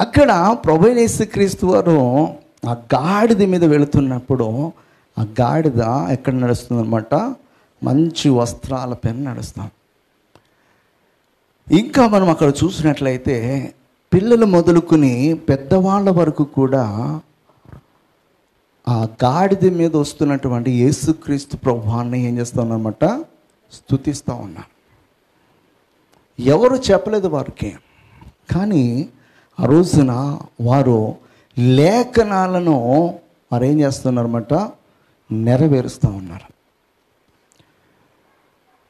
అక్కడ ప్రభువైన యేసుక్రీస్తు వారు ఆ గాడిద మీద వెళుతున్నప్పుడు ఆ గాడిద ఎక్కడ నడుస్తుందన్నమాట, మంచి వస్త్రాల పైన నడుస్తాం. ఇంకా మనం అక్కడ చూసినట్లయితే పిల్లలు మొదలుకొని పెద్దవాళ్ళ వరకు కూడా ఆ గాడిద మీద వస్తున్నటువంటి యేసుక్రీస్తు ప్రభువాన్ని ఏం చేస్తూ ఉన్నారన్నమాట, స్తుతిస్తూ ఉన్నారు. ఎవరు చెప్పలేదు వారికి, కానీ ఆ రోజున వారు లేఖనాలను వారు ఏం చేస్తున్నారన్నమాట, నెరవేరుస్తూ ఉన్నారు.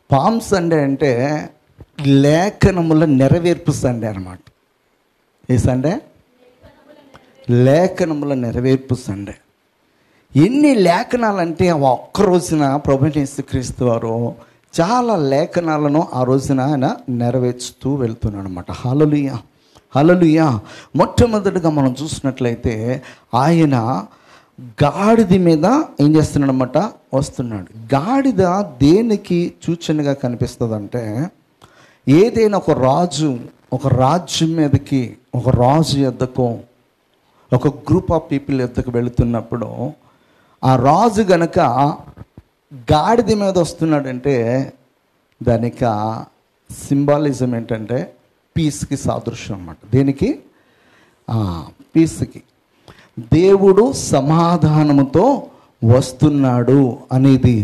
పామ్ సండే అంటే లేఖనముల నెరవేర్పు సండే అన్నమాట. ఏ సండే? లేఖనముల నెరవేర్పు సండే. ఎన్ని లేఖనాలంటే ఒక్క రోజున ప్రభువైన యేసుక్రీస్తు వారు చాలా లేఖనాలను ఆ రోజున ఆయన నెరవేర్చుతూ వెళ్తున్నాడు అనమాట. హల్లెలూయా, హల్లెలూయా. మొట్టమొదటిగా మనం చూసినట్లయితే ఆయన గాడిద మీద ఏం చేస్తున్నాడు అనమాట, వస్తున్నాడు. గాడిద దేనికి సూచనగా కనిపిస్తుందంటే, ఏదైనా ఒక రాజు ఒక రాజ్యం మీదకి, ఒక రాజు యొద్దకు, ఒక గ్రూప్ ఆఫ్ పీపుల్ యొద్దకు వెళుతున్నప్పుడు ఆ రాజు గనక గాడిద మీద వస్తున్నాడంటే దానికి సింబాలిజం ఏంటంటే పీస్కి సాదృశ్యం అన్నమాట. దేనికి? పీస్కి. దేవుడు సమాధానముతో వస్తున్నాడు అనేది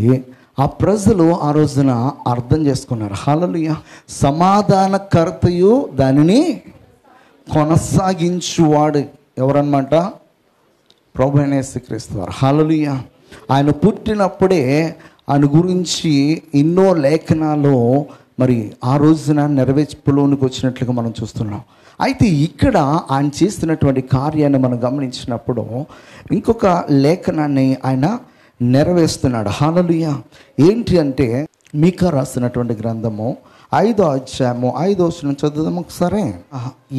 ఆ ప్రజలు ఆ రోజున అర్థం చేసుకున్నారు. హల్లెలూయా. సమాధానకర్తయు దానిని కొనసాగించువాడు ఎవరన్నమాట? ప్రభువైన యేసుక్రీస్తు వారు. హల్లెలూయా. ఆయన పుట్టినప్పుడే ఆయన గురించి ఎన్నో లేఖనాలు మరి ఆ రోజున నెరవేర్పులోనికి వచ్చినట్లుగా మనం చూస్తున్నాం. అయితే ఇక్కడ ఆయన చేస్తున్నటువంటి కార్యాన్ని మనం గమనించినప్పుడు ఇంకొక లేఖనాన్ని ఆయన నెరవేరుస్తున్నాడు. హల్లెలూయా. ఏంటి అంటే మీకా రాసినటువంటి గ్రంథము 5వ అధ్యాయము 5వ వచనం చదువుదాం ఒకసారి.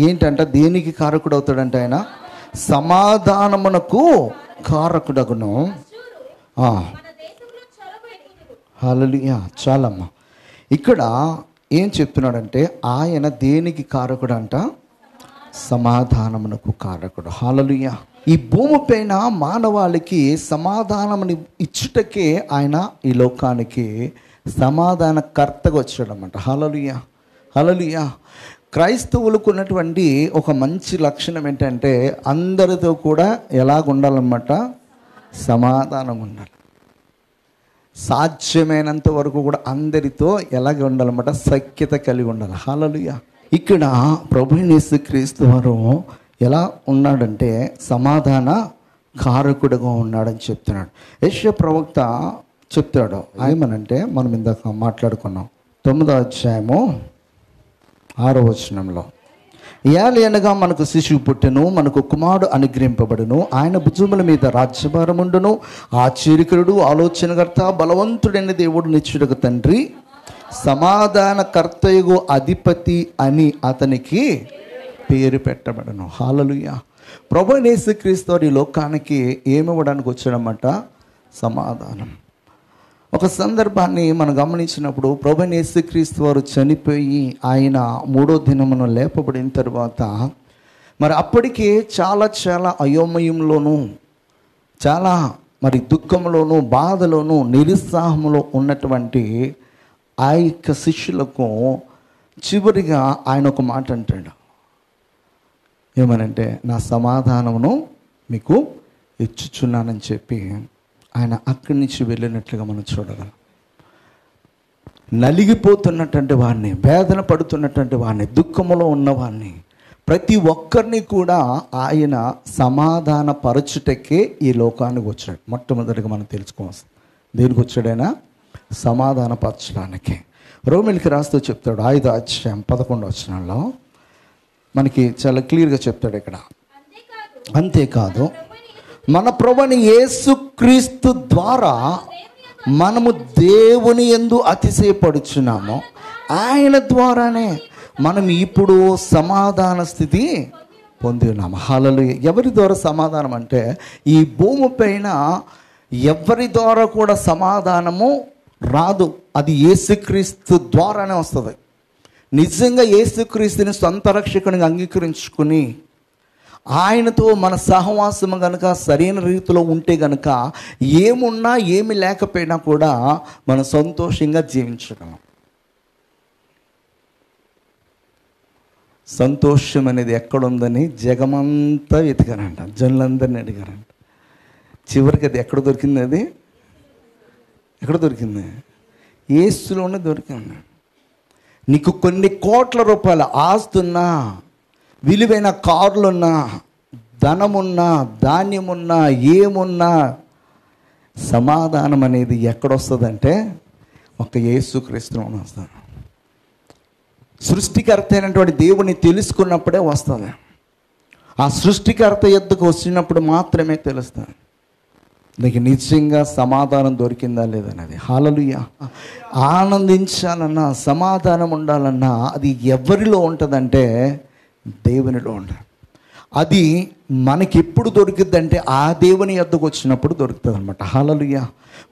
ఏంటంటే దేనికి కారకుడు అవుతాడంటే ఆయన సమాధానమునకు కారకుడగును. హల్లెలూయా. చాలమ్మా. ఇక్కడ ఏం చెప్తున్నాడంటే ఆయన దేనికి కారకుడు అంట? సమాధానమునకు కారకుడు. హల్లెలూయా. ఈ భూమి పైన మానవాళికి సమాధానముని ఇచ్చుటకే ఆయన ఈ లోకానికి సమాధానకర్తగా వచ్చాడన్నమాట. హల్లెలూయా, హల్లెలూయా. క్రైస్తవులకు ఉన్నటువంటి ఒక మంచి లక్షణం ఏంటంటే అందరితో కూడా ఎలాగ ఉండాలన్నమాట, సమాధానంగా ఉండాలి. సాధ్యమైనంత వరకు కూడా అందరితో ఎలాగ ఉండాలన్నమాట, సఖ్యత కలిగి ఉండాలి. హల్లెలూయా. ఇక్కడ ప్రభువైన యేసుక్రీస్తు వారు ఎలా ఉన్నాడంటే సమాధాన కారకుడుగా ఉన్నాడని చెప్తున్నాడు. యెషయా ప్రవక్త చెప్తాడు ఏమనంటే, మనం ఇందాక మాట్లాడుకున్నాం 9వ అధ్యాయము 6వ వచనంలో, ఏలయనగా మనకు శిశువు పుట్టెను, మనకు కుమారుడు అనుగ్రహింపబడును, ఆయన భుజముల మీద రాజ్యభారముండును, ఆశ్చర్యకరుడు, ఆలోచనకర్త, బలవంతుడైన దేవుడు, నిత్యుడగు తండ్రి, సమాధానకర్తయగు అధిపతి అని అతనికి పేరు పెట్టబడను. హల్లెలూయా. ప్రభువైన యేసుక్రీస్తు ఈ లోకానికి ఏమివ్వడానికి వచ్చాడన్నమాట, సమాధానం. ఒక సందర్భాన్ని మనం గమనించినప్పుడు ప్రభువైన యేసుక్రీస్తు వారు చనిపోయి ఆయన 3వ దినమున లేపబడిన తర్వాత మరి అప్పటికే చాలా అయోమయంలోనూ, చాలా మరి దుఃఖంలోనూ, బాధలోనూ, నిరుత్సాహంలో ఉన్నటువంటి ఆ యొక్క శిష్యులకు చివరిగా ఆయన ఒక మాట అంటాడు. ఏమనంటే, నా సమాధానమును మీకు ఇచ్చుచున్నానని చెప్పి ఆయన అక్కడి నుంచి వెళ్ళినట్లుగా మనం చూడగలం. నలిగిపోతున్నటువంటి వాడిని, వేదన పడుతున్నటువంటి వాడిని, దుఃఖములో ఉన్నవాడిని, ప్రతి ఒక్కరిని కూడా ఆయన సమాధాన పరచుటకే ఈ లోకానికి వచ్చాడు. మొట్టమొదటిగా మనం తెలుసుకోవాలి దేనికి వచ్చాడైనా, సమాధాన పరచడానికి. రోమిలికి రాస్తూ చెప్తాడు 5వ అధ్యాయం 11వ వచనంలో మనకి చాలా క్లియర్గా చెప్తాడు ఇక్కడ. అంతేకాదు మన ప్రభువైన యేసుక్రీస్తు ద్వారా మనము దేవుని యందు అతిశయపడుచున్నాము. ఆయన ద్వారానే మనం ఇప్పుడు సమాధాన స్థితి పొంది ఉన్నాము. హల్లెలూయా. ఎవరి ద్వారా సమాధానం అంటే, ఈ భూమి పైన ఎవరి ద్వారా కూడా సమాధానము రాదు, అది యేసుక్రీస్తు ద్వారానే వస్తుంది. నిజంగా యేసుక్రీస్తుని సొంత రక్షకునిగా అంగీకరించుకుని ఆయనతో మన సహవాసము కనుక సరైన రీతిలో ఉంటే కనుక ఏమున్నా ఏమి లేకపోయినా కూడా మనం సంతోషంగా జీవించగలం. సంతోషం అనేది ఎక్కడుందని జగమంతా వెతికారంట, జనులందరినీ అడిగారంట. చివరికి అది ఎక్కడ దొరికింది? అది ఎక్కడ దొరికింది? యేసులోనే దొరికింది. నీకు కొన్ని కోట్ల రూపాయల ఆస్తున్నా, విలువైన కార్లున్నా, ధనమున్నా, ధాన్యమున్నా, ఏమున్నా, సమాధానం అనేది ఎక్కడొస్తుందంటే ఒక యేసుక్రీస్తులోనే వస్తుంది. సృష్టికర్త అయినటువంటి దేవుని తెలుసుకున్నప్పుడే వస్తుంది. ఆ సృష్టికర్త యొద్దకు వచ్చినప్పుడు మాత్రమే తెలుస్తుంది నీకు నిజంగా సమాధానం దొరికిందా లేదనేది. హల్లెలూయా. ఆనందించాలన్నా, సమాధానం ఉండాలన్నా అది ఎవరిలో ఉంటుందంటే దేవునిలో ఉంటుంది. అది మనకి ఎప్పుడు దొరికిద్ది అంటే ఆ దేవుని యొద్దకు వచ్చినప్పుడు దొరుకుతుంది అనమాట. హల్లెలూయా.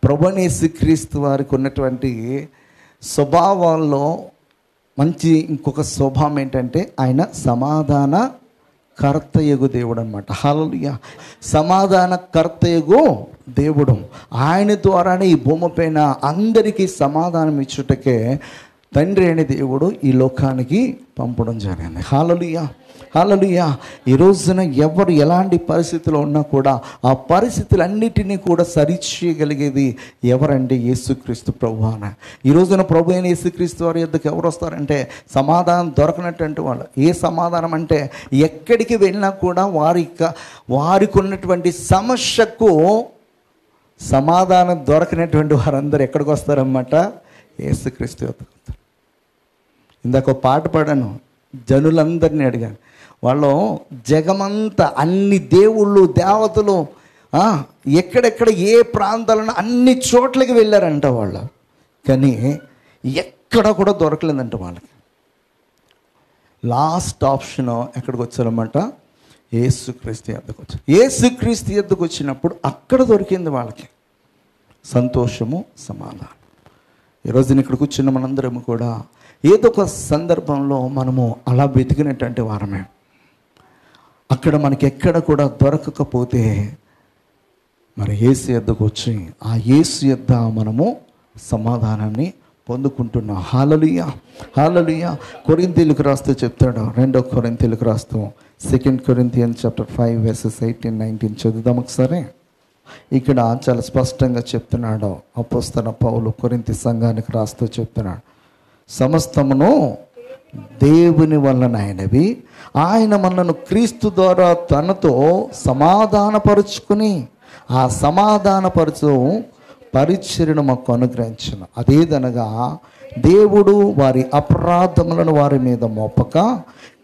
ప్రభువైన యేసుక్రీస్తు వారికి ఉన్నటువంటి స్వభావాల్లో మంచి ఇంకొక స్వభావం ఏంటంటే ఆయన సమాధాన కర్తయగు దేవుడు అనమాట. హల్లెలూయా. సమాధాన కర్తయగు దేవుడు. ఆయన ద్వారానే ఈ భూమిపైన అందరికీ సమాధానం ఇచ్చుటకే తండ్రి అనే దేవుడు ఈ లోకానికి పంపడం జరిగింది. హల్లెలూయా. హల్లెలూయా. ఈ రోజున ఎవరు ఎలాంటి పరిస్థితిలో ఉన్నా కూడా ఆ పరిస్థితులన్నిటినీ కూడా సరిచేయగలిగేది ఎవరంటే యేసుక్రీస్తు ప్రభువాన. ఈ రోజున ప్రభు అయిన యేసుక్రీస్తు వారి యొద్దకు ఎవరు వస్తారంటే సమాధానం దొరకనటువంటి వాళ్ళు. ఏ సమాధానం అంటే ఎక్కడికి వెళ్ళినా కూడా వారికి ఉన్నటువంటి సమస్యకు సమాధానం దొరకనటువంటి వారందరూ ఎక్కడికి వస్తారన్నమాట? యేసుక్రీస్తు యొద్దకు. ఇందాక పాట పాడాను, జనులందరినీ అడిగాను. వాళ్ళు జగమంతా అన్ని దేవుళ్ళు దేవతలు ఎక్కడెక్కడ ఏ ప్రాంతాలను అన్ని చోట్లకి వెళ్ళారంట వాళ్ళు, కానీ ఎక్కడ కూడా దొరకలేదంట వాళ్ళకి. లాస్ట్ ఆప్షన్ ఎక్కడికి వచ్చారన్నమాట? యేసుక్రీస్తు యొద్దకు వచ్చారు. యేసుక్రీస్తు యొద్దకు వచ్చినప్పుడు అక్కడ దొరికింది వాళ్ళకి సంతోషము, సమాధానం. ఈరోజు ఇక్కడ కూర్చున్న మనందరము కూడా ఏదో ఒక సందర్భంలో మనము అలా వెతికినటువంటి వారమే. అక్కడ మనకి ఎక్కడ కూడా దొరకకపోతే మరి యేసు యొద్దకు వచ్చి ఆ యేసు యొద్ద మనము సమాధానాన్ని పొందుకుంటున్నాం. హల్లెలూయా. హల్లెలూయా. కొరింథీయులకు రాస్తూ చెప్తాడు, 2 కొరింథీయులకు రాస్తూ 2 Corinthians chapter 5 verses 18, 19 చదువుదాం ఒకసారి. ఇక్కడ చాలా స్పష్టంగా చెప్తున్నాడు అపోస్తలుడైన పౌలు కొరింథీ సంఘానికి రాస్తూ చెప్తున్నాడు, సమస్తమును దేవుని వలనైనవి, ఆయన మనను క్రీస్తు ద్వారా తనతో సమాధానపరుచుకుని ఆ సమాధానపరచు పరిచర్యను మాకు అనుగ్రహించును. అదేదనగా దేవుడు వారి అపరాధములను వారి మీద మోపక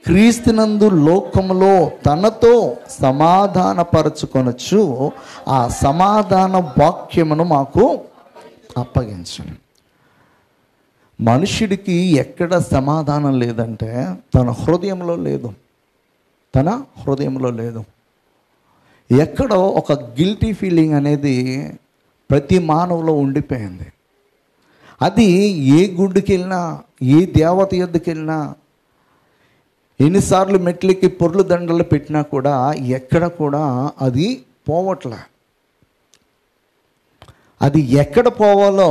క్రీస్తునందు లోకములో తనతో సమాధానపరచుకొనొచ్చు ఆ సమాధాన వాక్యమును మాకు అప్పగించును. మనుషుడికి ఎక్కడ సమాధానం లేదంటే తన హృదయంలో లేదు. తన హృదయంలో లేదు. ఎక్కడో ఒక గిల్టీ ఫీలింగ్ అనేది ప్రతి మానవులో ఉండిపోయింది. అది ఏ గుడికి వెళ్ళినా, ఏ దేవత యొద్దకు వెళ్ళినా, ఎన్నిసార్లు మెట్లకి పొర్లు దండలు పెట్టినా కూడా ఎక్కడ కూడా అది పోవట్లే. అది ఎక్కడ పోవాలో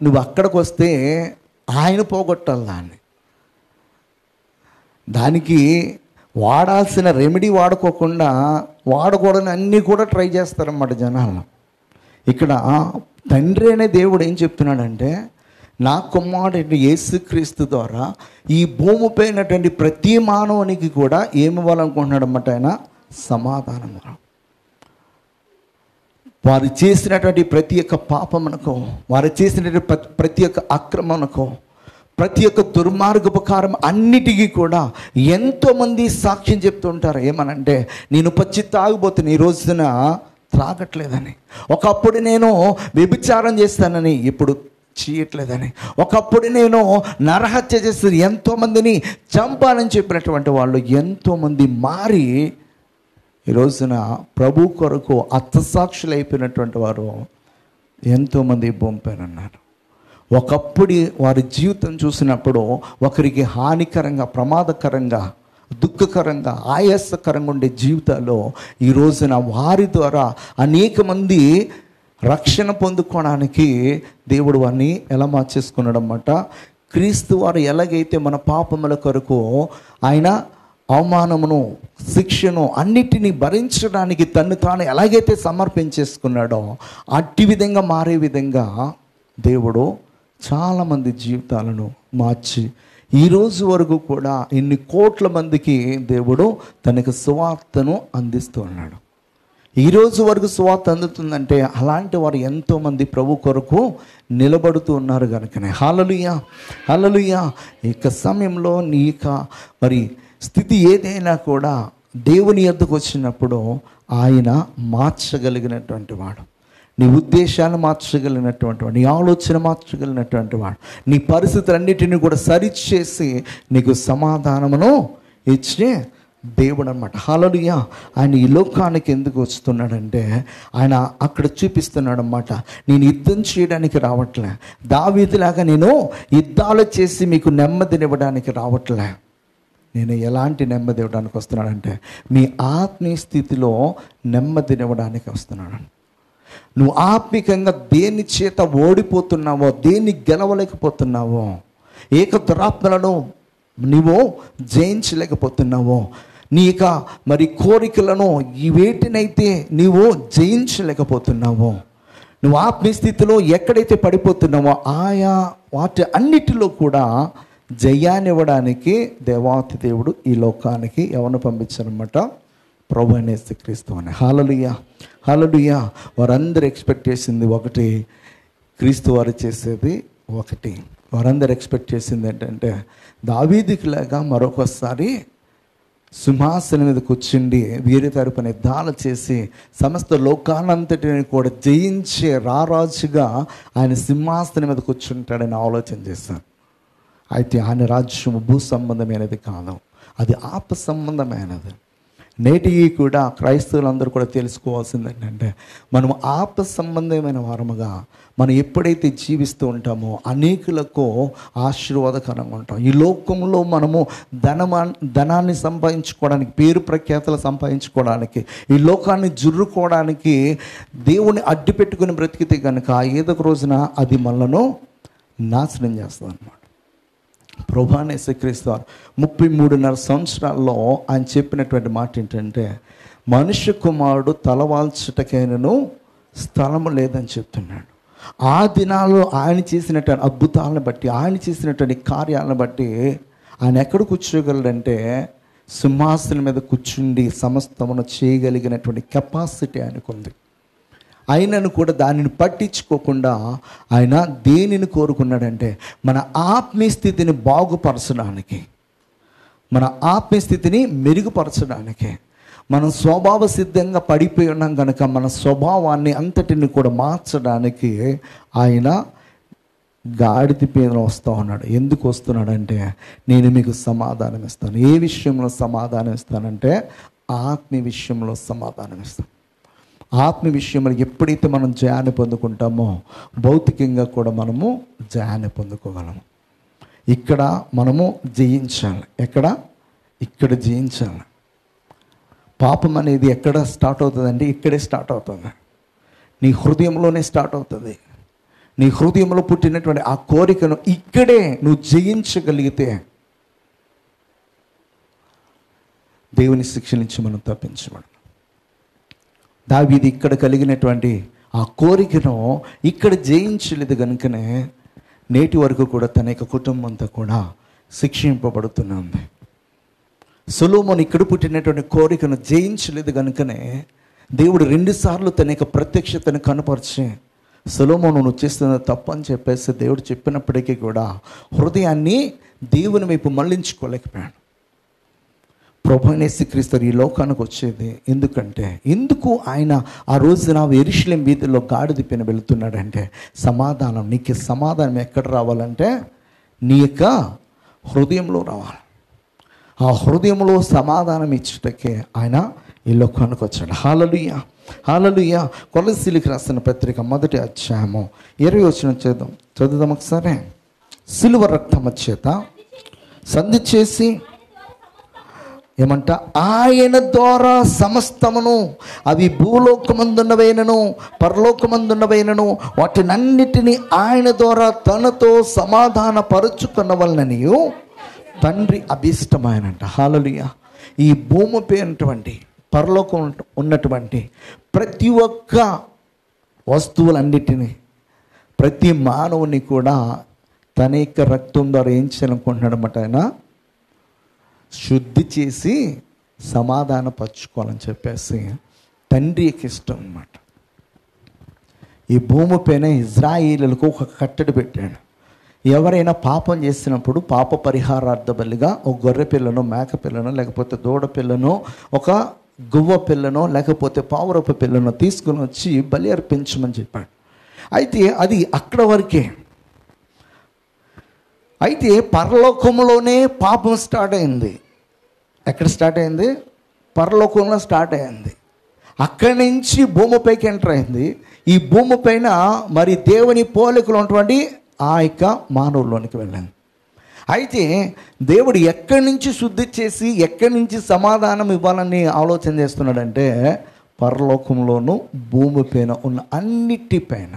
నువ్వు అక్కడికి వస్తే ఆయన పోగొట్టాలి దాన్ని. దానికి వాడాల్సిన రెమెడీ వాడుకోకుండా వాడకూడని అన్నీ కూడా ట్రై చేస్తారన్నమాట జనాలు. ఇక్కడ తండ్రి అనే దేవుడు ఏం చెప్తున్నాడంటే, నా కుమారుడు యేసుక్రీస్తు ద్వారా ఈ భూమిపైనటువంటి ప్రతి మానవునికి కూడా ఏమి ఇవ్వాలనుకుంటున్నాడు అన్నమాట? ఆయన సమాధానం. వారు చేసినటువంటి ప్రతి ఒక్క పాపమునకు, వారు చేసినటువంటి ప్రతి ఒక్క అక్రమమునకు, ప్రతి ఒక్క దుర్మార్గోపకారం అన్నిటికీ కూడా ఎంతోమంది సాక్ష్యం చెప్తుంటారు. ఏమనంటే, నేను పచ్చి తాగుబోతున్నా, ఈ రోజున త్రాగట్లేదని. ఒకప్పుడు నేను వ్యభిచారం చేస్తానని, ఇప్పుడు చేయట్లేదని. ఒకప్పుడు నేను నరహత్య చేసి ఎంతోమందిని చంపాలని చెప్పినటువంటి వాళ్ళు ఎంతోమంది మారి ఈ రోజున ప్రభు కొరకు అత్తసాక్షులు అయిపోయినటువంటి వారు ఎంతోమంది భూమిపైనున్నారు. ఒకప్పుడు వారి జీవితం చూసినప్పుడు ఒకరికి హానికరంగా, ప్రమాదకరంగా దుఃఖకరంగా ఆయాసకరంగా ఉండే జీవితాల్లో ఈ రోజున వారి ద్వారా అనేక మంది రక్షణ పొందుకోవడానికి దేవుడు వారిని ఎలా మార్చేసుకున్నాడు అన్నమాట. క్రీస్తు వారు ఎలాగైతే మన పాపముల కొరకు ఆయన అవమానమును, శిక్షను అన్నిటినీ భరించడానికి తను తాను ఎలాగైతే సమర్పించేసుకున్నాడో అట్టి విధంగా మారే విధంగా దేవుడు చాలామంది జీవితాలను మార్చి ఈరోజు వరకు కూడా ఇన్ని కోట్ల మందికి దేవుడు తనకు సువార్తను అందిస్తూ ఉన్నాడు. ఈరోజు వరకు సువార్త అందుతుందంటే అలాంటి వారు ఎంతోమంది ప్రభు కొరకు నిలబడుతూ ఉన్నారు కనుకనే. హల్లెలూయా, హల్లెలూయా. ఇక సమయంలో నీ మరి స్థితి ఏదైనా కూడా దేవుని యొద్దకు వచ్చినప్పుడు ఆయన మార్చగలిగినటువంటి వాడు. నీ ఉద్దేశాలు మార్చగలిగినటువంటి వాడు, నీ ఆలోచన మార్చగలిగినటువంటి వాడు, నీ పరిస్థితులన్నిటిని కూడా సరిచేసి నీకు సమాధానమును ఇచ్చే దేవుడు అన్నమాట. హల్లెలూయా. ఆయన ఈ లోకానికి ఎందుకు వస్తున్నాడంటే ఆయన అక్కడ చూపిస్తున్నాడు అన్నమాట. నేను యుద్ధం చేయడానికి రావట్లే, దావీదులాగా నేను యుద్ధాలు చేసి మీకు నెమ్మదినివ్వడానికి రావట్లే. నేను ఎలాంటి నెమ్మది ఇవ్వడానికి వస్తున్నాడంటే మీ ఆత్మీయ స్థితిలో నెమ్మదినివ్వడానికి వస్తున్నాడు. నువ్వు ఆత్మికంగా దేని చేత ఓడిపోతున్నావో, దేన్ని గెలవలేకపోతున్నావో, ఏక దురాత్మలను నువ్వు జయించలేకపోతున్నావో, నీ మరి కోరికలను వేటినైతే నీవు జయించలేకపోతున్నావో, నువ్వు ఆత్మీయ స్థితిలో ఎక్కడైతే పడిపోతున్నావో ఆయా వాటి అన్నిటిలో కూడా జయాన్నివ్వడానికి దేవాతి దేవుడు ఈ లోకానికి ఎవరిని పంపించారన్నమాట? ప్రభువైన యేసుక్రీస్తు అని. హల్లెలూయా, హల్లెలూయా. వారందరూ ఎక్స్పెక్ట్ చేసింది ఒకటి, క్రీస్తు వారు చేసేది ఒకటి. వారందరూ ఎక్స్పెక్ట్ చేసింది ఏంటంటే దావీదుకిలాగా మరొకసారి సింహాసనం మీద కూర్చుండి వీరి తరపున యుద్ధాలు చేసి సమస్త లోకానంతటిని కూడా జయించే రారాజుగా ఆయన సింహాసనం మీద కూర్చుంటాడని ఆలోచన చేశాను. అయితే ఆయన రాజ్యం భూ సంబంధమైనది కాదు, అది ఆత్మ సంబంధమైనది. నేటికి కూడా క్రైస్తవులందరూ కూడా తెలుసుకోవాల్సింది ఏంటంటే మనం ఆత్మ సంబంధమైన వారముగా మనం ఎప్పుడైతే జీవిస్తూ ఉంటామో అనేకులకు ఆశీర్వాదకరంగా ఉంటాం. ఈ లోకంలో మనము ధనాన్ని సంపాదించుకోవడానికి, పేరు ప్రఖ్యాతలు సంపాదించుకోవడానికి, ఈ లోకాన్ని జుర్రుకోవడానికి దేవుని అడ్డు పెట్టుకుని బ్రతికితే కనుక ఏదో ఒక రోజున అది మనలను నాశనం చేస్తుంది అన్నమాట. ప్రభువైన యేసుక్రీస్తు 33.5 సంవత్సరాల్లో ఆయన చెప్పినటువంటి మాట ఏంటంటే మనుష్య కుమారుడు తలవాల్చుటకైనను స్థలము లేదని చెప్తున్నాడు. ఆ దినాల్లో ఆయన చేసినటువంటి అద్భుతాలను బట్టి, ఆయన చేసినటువంటి కార్యాలను బట్టి ఆయన ఎక్కడ కూర్చోగలడంటే సింహాసనం మీద కూర్చుండి సమస్తమును చేయగలిగినటువంటి కెపాసిటీ ఆయనకుంది. ఆయనను కూడా దానిని పట్టించుకోకుండా ఆయన దేనిని కోరుకున్నాడంటే మన ఆత్మీయ స్థితిని బాగుపరచడానికి, మన ఆత్మీయ స్థితిని మెరుగుపరచడానికి. మనం స్వభావ సిద్ధంగా పడిపోయి ఉన్నాం కనుక మన స్వభావాన్ని అంతటిని కూడా మార్చడానికి ఆయన గాడిద మీద వస్తూ ఉన్నాడు. ఎందుకు వస్తున్నాడంటే నేను మీకు సమాధానం ఇస్తాను. ఏ విషయంలో సమాధానం ఇస్తానంటే ఆత్మీయ విషయంలో సమాధానం ఇస్తాను. ఆత్మ విషయంలో ఎప్పుడైతే మనం జయాన్ని పొందుకుంటామో భౌతికంగా కూడా మనము జయాన్ని పొందుకోగలము. ఇక్కడ మనము జయించాలి. ఇక్కడ జయించాలి. పాపం అనేది ఎక్కడ స్టార్ట్ అవుతుందంటే ఇక్కడే స్టార్ట్ అవుతుంది. నీ హృదయంలోనే స్టార్ట్ అవుతుంది. నీ హృదయంలో పుట్టినటువంటి ఆ కోరికను ఇక్కడే నువ్వు జయించగలిగితే దేవుని శిక్ష నుంచి మనం తప్పించబడం. దావీదు ఇక్కడ కలిగినటువంటి ఆ కోరికను ఇక్కడ జయించలేదు కనుకనే నేటి వరకు కూడా తన యొక్క కుటుంబం అంతా కూడా శిక్షింపబడుతుంది. సొలొమోను ఇక్కడ పుట్టినటువంటి కోరికను జయించలేదు కనుకనే దేవుడు 2 సార్లు తన యొక్క ప్రత్యక్షతను కనపరిచి సొలొమోను నువ్వు చేస్తున్న తప్పు అని చెప్పేసి దేవుడు చెప్పినప్పటికీ కూడా హృదయాన్ని దేవుని వైపు మళ్ళించుకోలేకపోయాడు. ప్రభువైన యేసుక్రీస్తు ఈ లోకానికి వచ్చేది ఎందుకు ఆయన ఆ రోజున యెరూషలేము వీధిలో గాడిద పైన వెళుతున్నాడంటే సమాధానం. నీకు సమాధానం ఎక్కడ రావాలంటే నీ యొక్క హృదయంలో రావాలి. ఆ హృదయంలో సమాధానం ఇచ్చుటకే ఆయన ఈ లోకానికి వచ్చాడు. హల్లెలూయా, హల్లెలూయా. కొలస్సీలకు రాసిన పత్రిక 1వ అధ్యాయము 20వ వచనం చదువుదాం ఒకసారి. సిలువ రక్తము చేత సంధి చేసి ఏమంట, ఆయన ద్వారా సమస్తమును, అవి భూలోకమందున్నవైనను పరలోకమందున్నవైనను వాటినన్నిటినీ ఆయన ద్వారా తనతో సమాధాన పరుచుకున్నవలనని తండ్రి అభీష్టమైనంట. హల్లెలూయా. ఈ భూమిపై ఉన్నటువంటి పరలోకం ఉన్నటువంటి ప్రతి ఒక్క వస్తువులన్నిటినీ, ప్రతి మానవుని కూడా తన యొక్క రక్తం ద్వారా ఏం చేయాలనుకుంటున్నాడన్నమాట, ఆయన శుద్ధి చేసి సమాధానపరచుకోవాలని చెప్పేసి తండ్రి యొక్క ఇష్టం అన్నమాట. ఈ భూమిపైన ఇజ్రాయేలులకు ఒక కట్టడి పెట్టాడు. ఎవరైనా పాపం చేసినప్పుడు పాప పరిహారార్థ బలిగా ఒక గొర్రె పిల్లను, మేక పిల్లను, లేకపోతే దూడ పిల్లను, ఒక గువ్వ పిల్లను, లేకపోతే పావురపు పిల్లను తీసుకుని వచ్చి బలి అర్పించమని చెప్పాడు. అయితే అది అక్కడ వరకే. అయితే పరలోకంలోనే పాపం స్టార్ట్ అయింది. ఎక్కడ స్టార్ట్ అయింది? పరలోకంలో స్టార్ట్ అయింది. అక్కడి నుంచి భూమిపైకి ఎంటర్ అయింది. ఈ భూమిపైన మరి దేవుని పోలికలు ఉన్నటువంటి ఆ యొక్క మానవుల్లోనికి వెళ్ళింది. అయితే దేవుడు ఎక్కడి నుంచి శుద్ధి చేసి ఎక్కడి నుంచి సమాధానం ఇవ్వాలని ఆలోచన చేస్తున్నాడంటే, పరలోకంలోనూ భూమిపైన ఉన్న అన్నిటిపైన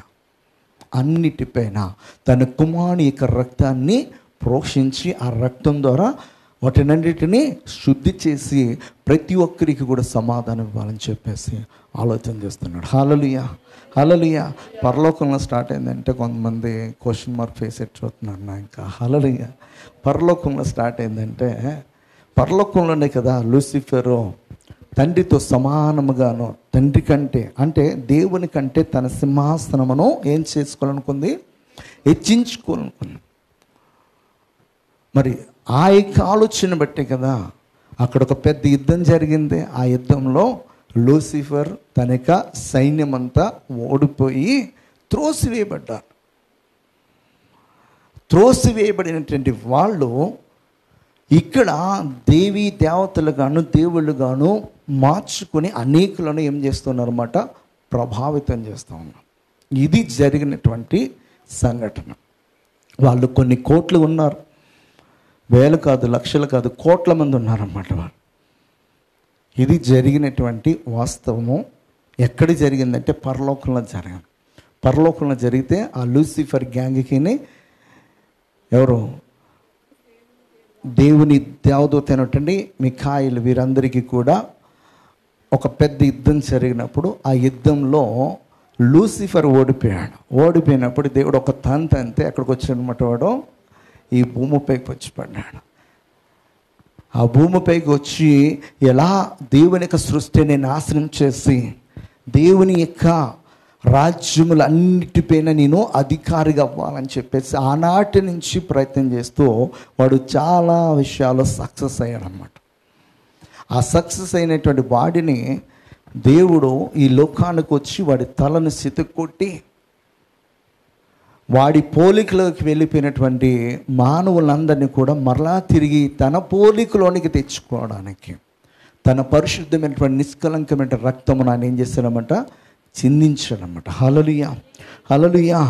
తన కుమారుని యొక్క రక్తాన్ని ప్రోక్షించి ఆ రక్తం ద్వారా వాటినన్నిటినీ శుద్ధి చేసి ప్రతి ఒక్కరికి కూడా సమాధానం ఇవ్వాలని చెప్పేసి ఆలోచన చేస్తున్నాడు. హల్లెలూయా, హల్లెలూయా. పరలోకంలో స్టార్ట్ అయిందంటే కొంతమంది క్వశ్చన్ మార్క్ ఫేస్ చూస్తున్నారు నా ఇంకా. హల్లెలూయా. పరలోకంలో స్టార్ట్ అయిందంటే, పరలోకంలోనే కదా లూసిఫరు తండ్రితో సమానముగాను, తండ్రి కంటే అంటే దేవుని కంటే తన సింహాసనమును ఏం చేసుకోవాలనుకుంది? హెచ్చించుకోవాలనుకుంది. మరి ఆ యొక్క ఆలోచన బట్టే కదా అక్కడ ఒక పెద్ద యుద్ధం జరిగింది. ఆ యుద్ధంలో లూసిఫర్ తన యొక్క సైన్యమంతా ఓడిపోయి త్రోసివేయబడ్డారు. త్రోసివేయబడినటువంటి వాళ్ళు ఇక్కడ దేవీ దేవతలుగాను దేవుళ్ళుగాను మార్చుకొని అనేకులను ఏం చేస్తున్నారన్నమాట, ప్రభావితం చేస్తూ ఉన్నారు. ఇది జరిగినటువంటి సంఘటన. వాళ్ళు కొన్ని కోట్లు ఉన్నారు, వేలు కాదు, లక్షలు కాదు, కోట్ల మంది ఉన్నారన్నమాట వాళ్ళు. ఇది జరిగినటువంటి వాస్తవము. ఎక్కడ జరిగిందంటే పరలోకంలో జరిగింది. పరలోకంలో జరిగితే ఆ లూసిఫర్ గ్యాంగ్కి ఎవరు, దేవుని దేవదూత అయినటువంటి మిఖాయిల్, వీరందరికీ కూడా ఒక పెద్ద యుద్ధం జరిగినప్పుడు ఆ యుద్ధంలో లూసిఫర్ ఓడిపోయినప్పుడు దేవుడు ఒక తంత అంతే ఎక్కడికి వచ్చాడనమాట, వాడు ఈ భూమిపైకి వచ్చి పడ్డాడు. ఆ భూమిపైకి వచ్చి ఎలా దేవుని యొక్క సృష్టిని నాశనం చేసి దేవుని యొక్క రాజ్యములన్నిటిపైన నేను అధికారిగా అవ్వాలని చెప్పేసి ఆనాటి నుంచి ప్రయత్నం చేస్తూ వాడు చాలా విషయాల్లో సక్సెస్ అయ్యాడనమాట. ఆ సక్సెస్ అయినటువంటి వాడిని దేవుడు ఈ లోకానికి వచ్చి వాడి తలను సితుక్కొట్టి వాడి పోలికలోకి వెళ్ళిపోయినటువంటి మానవులందరినీ కూడా మరలా తిరిగి తన పోలికలోనికి తెచ్చుకోవడానికి తన పరిశుద్ధమైనటువంటి నిష్కలంకమైన రక్తమును ఆయన ఏం చేశాడనమాట, చిందించాడనమాట. హల్లెలూయా, హల్లెలూయా.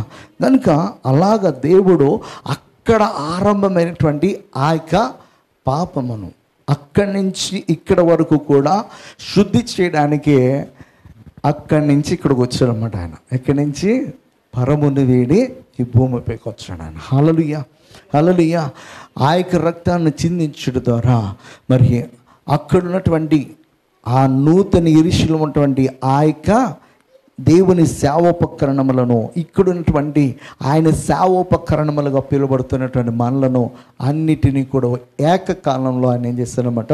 కనుక అలాగ దేవుడు అక్కడ ఆరంభమైనటువంటి ఆ యొక్క పాపమును అక్కడి నుంచి ఇక్కడ వరకు కూడా శుద్ధి చేయడానికి అక్కడి నుంచి ఇక్కడికి వచ్చాడనమాట ఆయన. ఎక్కడి నుంచి? పరముని వీడి ఈ భూమిపైకి వచ్చాడు ఆయన. హల్లెలూయా, హల్లెలూయా. ఆ యొక్క రక్తాన్ని చిందించడం ద్వారా మరి అక్కడ ఉన్నటువంటి ఆ నూతన ఇరుషులు ఉన్నటువంటి ఆ యొక్క దేవుని సేవోపకరణములను, ఇక్కడున్నటువంటి ఆయన సేవోపకరణములుగా పిలువబడుతున్నటువంటి మనలను అన్నిటినీ కూడా ఏకకాలంలో ఆయన ఏం చేశాడనమాట,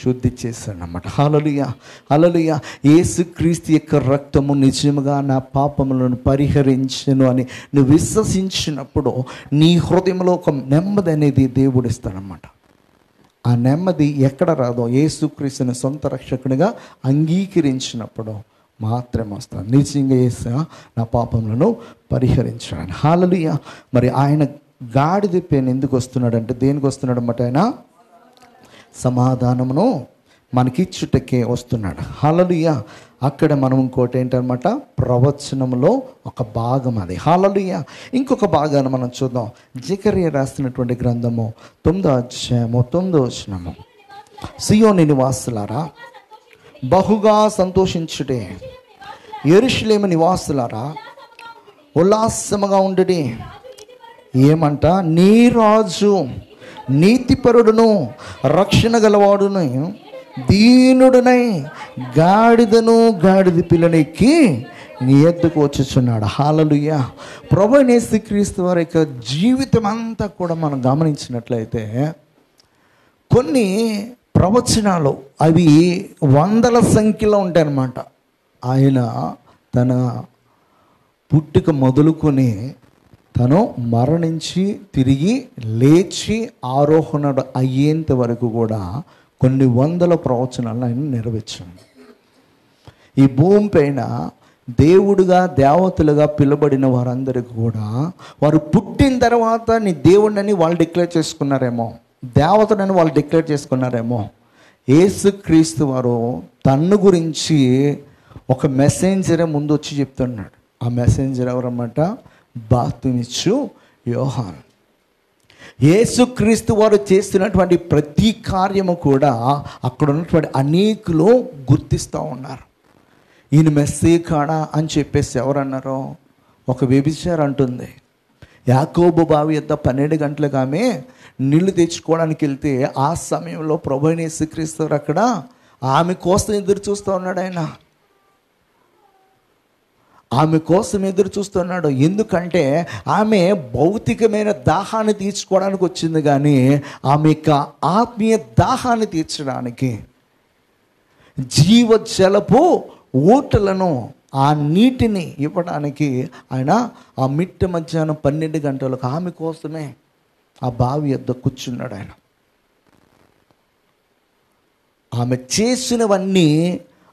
శుద్ధి చేశాడనమాట. హల్లెలూయా, హల్లెలూయా. యేసుక్రీస్తు యొక్క రక్తము నిజముగా నా పాపములను పరిహరించును అని నువ్వు విశ్వసించినప్పుడు నీ హృదయంలో ఒక నెమ్మది అనేది దేవుడు ఇస్తాడనమాట. ఆ నెమ్మది ఎక్కడ రాదో, యేసుక్రీస్తుని సొంత రక్షకునిగా అంగీకరించినప్పుడు మాత్రమే వస్తాను. నిజంగా యేసు నా పాపములను పరిహరించాడు. హల్లెలూయా. మరి ఆయన గాడిద పైన ఎందుకు వస్తున్నాడంటే, దేనికి వస్తున్నాడు అన్నమాట, ఆయన సమాధానమును మనకిచ్చుటకే వస్తున్నాడు. హల్లెలూయా. అక్కడ మనం ఇంకోటి ఏంటనమాట, ప్రవచనంలో ఒక భాగం అది. హల్లెలూయా. ఇంకొక భాగాన్ని మనం చూద్దాం. జకరియా రాసినటువంటి గ్రంథము 9వ అధ్యాయము 9వ వచనము. సియోని నివాసులారా బహుగా సంతోషించుడే, యెరూషలేము నివాసులారా ఉల్లాసముగా ఉండుడి. ఏమంట? నీ రాజు నీతిపరుడును రక్షణ గలవాడును దీనుడునై గాడిదను గాడిద పిల్లనెక్కి నీ ఎద్దుకు వచ్చుచున్నాడు. హల్లెలూయా. ప్రభువైన యేసుక్రీస్తు వారి యొక్క జీవితం అంతా కూడా మనం గమనించినట్లయితే కొన్ని ప్రవచనాలు అవి వందల సంఖ్యలో ఉంటాయన్నమాట. ఆయన తన పుట్టుక మొదలుకొని తను మరణించి తిరిగి లేచి ఆరోహణ అయ్యేంత వరకు కూడా కొన్ని వందల ప్రవచనాలను ఆయన నెరవేర్చాడు. ఈ భూమి పైన దేవుడుగా దేవతలుగా పిలువబడిన వారందరికీ కూడా వారు పుట్టిన తర్వాత నీ దేవుడిని వాళ్ళు డిక్లేర్ చేసుకున్నారేమో, దేవతనని వాళ్ళు డిక్లేర్ చేసుకున్నారేమో. యేసుక్రీస్తు వారు తన్ను గురించి ఒక మెసెంజరే ముందు వచ్చి చెప్తున్నాడు. ఆ మెసెంజర్ ఎవరన్నమాట? బాప్తిస్మమిచ్చు యోహాను. యేసుక్రీస్తు వారు చేస్తున్నటువంటి ప్రతి కార్యము కూడా అక్కడ ఉన్నటువంటి అనేకులు గుర్తిస్తూ ఉన్నారు. ఈయన మెస్సీ కాడా అని చెప్పేసి ఎవరన్నారో ఒక వ్యభిచారి అంటుంది. యాకోబు బావి యొద్ద 12 గంటలకు ఆమె నీళ్లు తెచ్చుకోవడానికి వెళ్తే ఆ సమయంలో ప్రభువైన యేసుక్రీస్తు వారు అక్కడ ఆమె కోసం ఎదురు చూస్తూ ఉన్నాడు. ఆయన ఆమె కోసం ఎదురు చూస్తున్నాడు. ఎందుకంటే ఆమె భౌతికమైన దాహాన్ని తీర్చుకోవడానికి వచ్చింది, కానీ ఆమె యొక్క ఆత్మీయ దాహాన్ని తీర్చడానికి జీవజలపు ఊటలను ఆ నీటిని ఇవ్వడానికి ఆయన ఆ మిట్ట మధ్యాహ్నం 12 గంటలకు ఆమె కోసమే ఆ బావి యొద్ద కూర్చున్నాడు. ఆయన ఆమె చేసినవన్నీ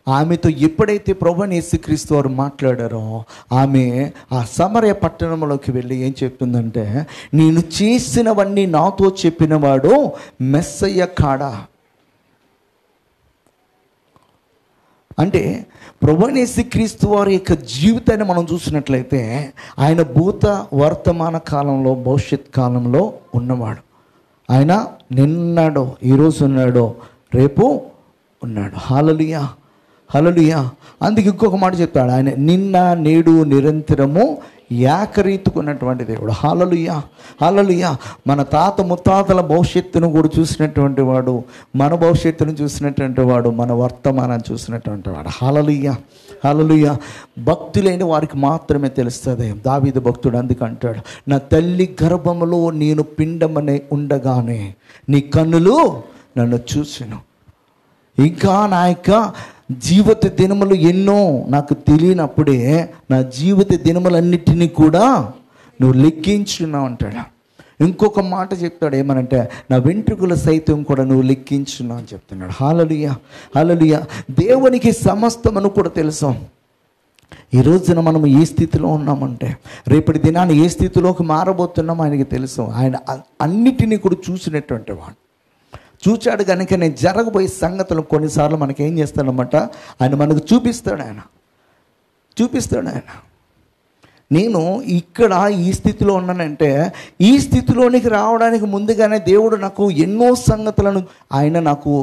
ఆమెతో ఎప్పుడైతే ప్రభువైన యేసుక్రీస్తు వారు మాట్లాడారో ఆమె ఆ సమరయ పట్టణంలోకి వెళ్ళి ఏం చెప్తుందంటే, నేను చేసినవన్నీ నాతో చెప్పినవాడు మెస్సయ్య కాడా. అంటే ప్రభువైన యేసుక్రీస్తు వారి యొక్క జీవితాన్ని మనం చూసినట్లయితే ఆయన భూత వర్తమాన కాలంలో భవిష్యత్ కాలంలో ఉన్నవాడు. ఆయన నిన్నాడో ఈరోజు ఉన్నాడో రేపు ఉన్నాడు. హల్లెలూయా, హల్లెలూయా. అందుకే ఇంకొక మాట చెప్తాడు, ఆయన నిన్న నేడు నిరంతరము ఏకరీతుకున్నటువంటి దేవుడు. హల్లెలూయా, హల్లెలూయా. మన తాత ముత్తాతల భవిష్యత్తును కూడా చూసినటువంటి వాడు, మన భవిష్యత్తును చూసినటువంటి వాడు, మన వర్తమానాన్ని చూసినటువంటి వాడు. హల్లెలూయా, హల్లెలూయా. భక్తులైన వారికి మాత్రమే తెలుస్తుంది. దావీదు భక్తుడు అందుకంటాడు, నా తల్లి గర్భములో నేను పిండమనే ఉండగానే నీ కన్నులు నన్ను చూసెను. ఇంకా నా యొక్క జీవిత దినములు ఎన్నో నాకు తెలియనప్పుడే నా జీవిత దినములన్నిటినీ కూడా నువ్వు లెక్కించున్నావు అంటాడు. ఇంకొక మాట చెప్తాడు, ఏమనంటే నా వెంట్రుకల సైతం కూడా నువ్వు లెక్కించున్నావు అని చెప్తున్నాడు. హల్లెలూయా, హల్లెలూయా. దేవునికి సమస్తమును కూడా తెలుసు. ఈ రోజున మనం ఏ స్థితిలో ఉన్నామంటే రేపటి దినాన్ని ఏ స్థితిలోకి మారబోతున్నామో ఆయనకి తెలుసు. ఆయన అన్నిటినీ కూడా చూసినటువంటి వాడు. చూచాడు కనుక నేను జరగబోయే సంగతులు కొన్నిసార్లు మనకి ఏం చేస్తాడనమాట, ఆయన మనకు చూపిస్తాడు. ఆయన నేను ఇక్కడ ఈ స్థితిలో ఉన్నానంటే ఈ స్థితిలోనికి రావడానికి ముందుగానే దేవుడు నాకు ఎన్నో సంగతులను ఆయన నాకు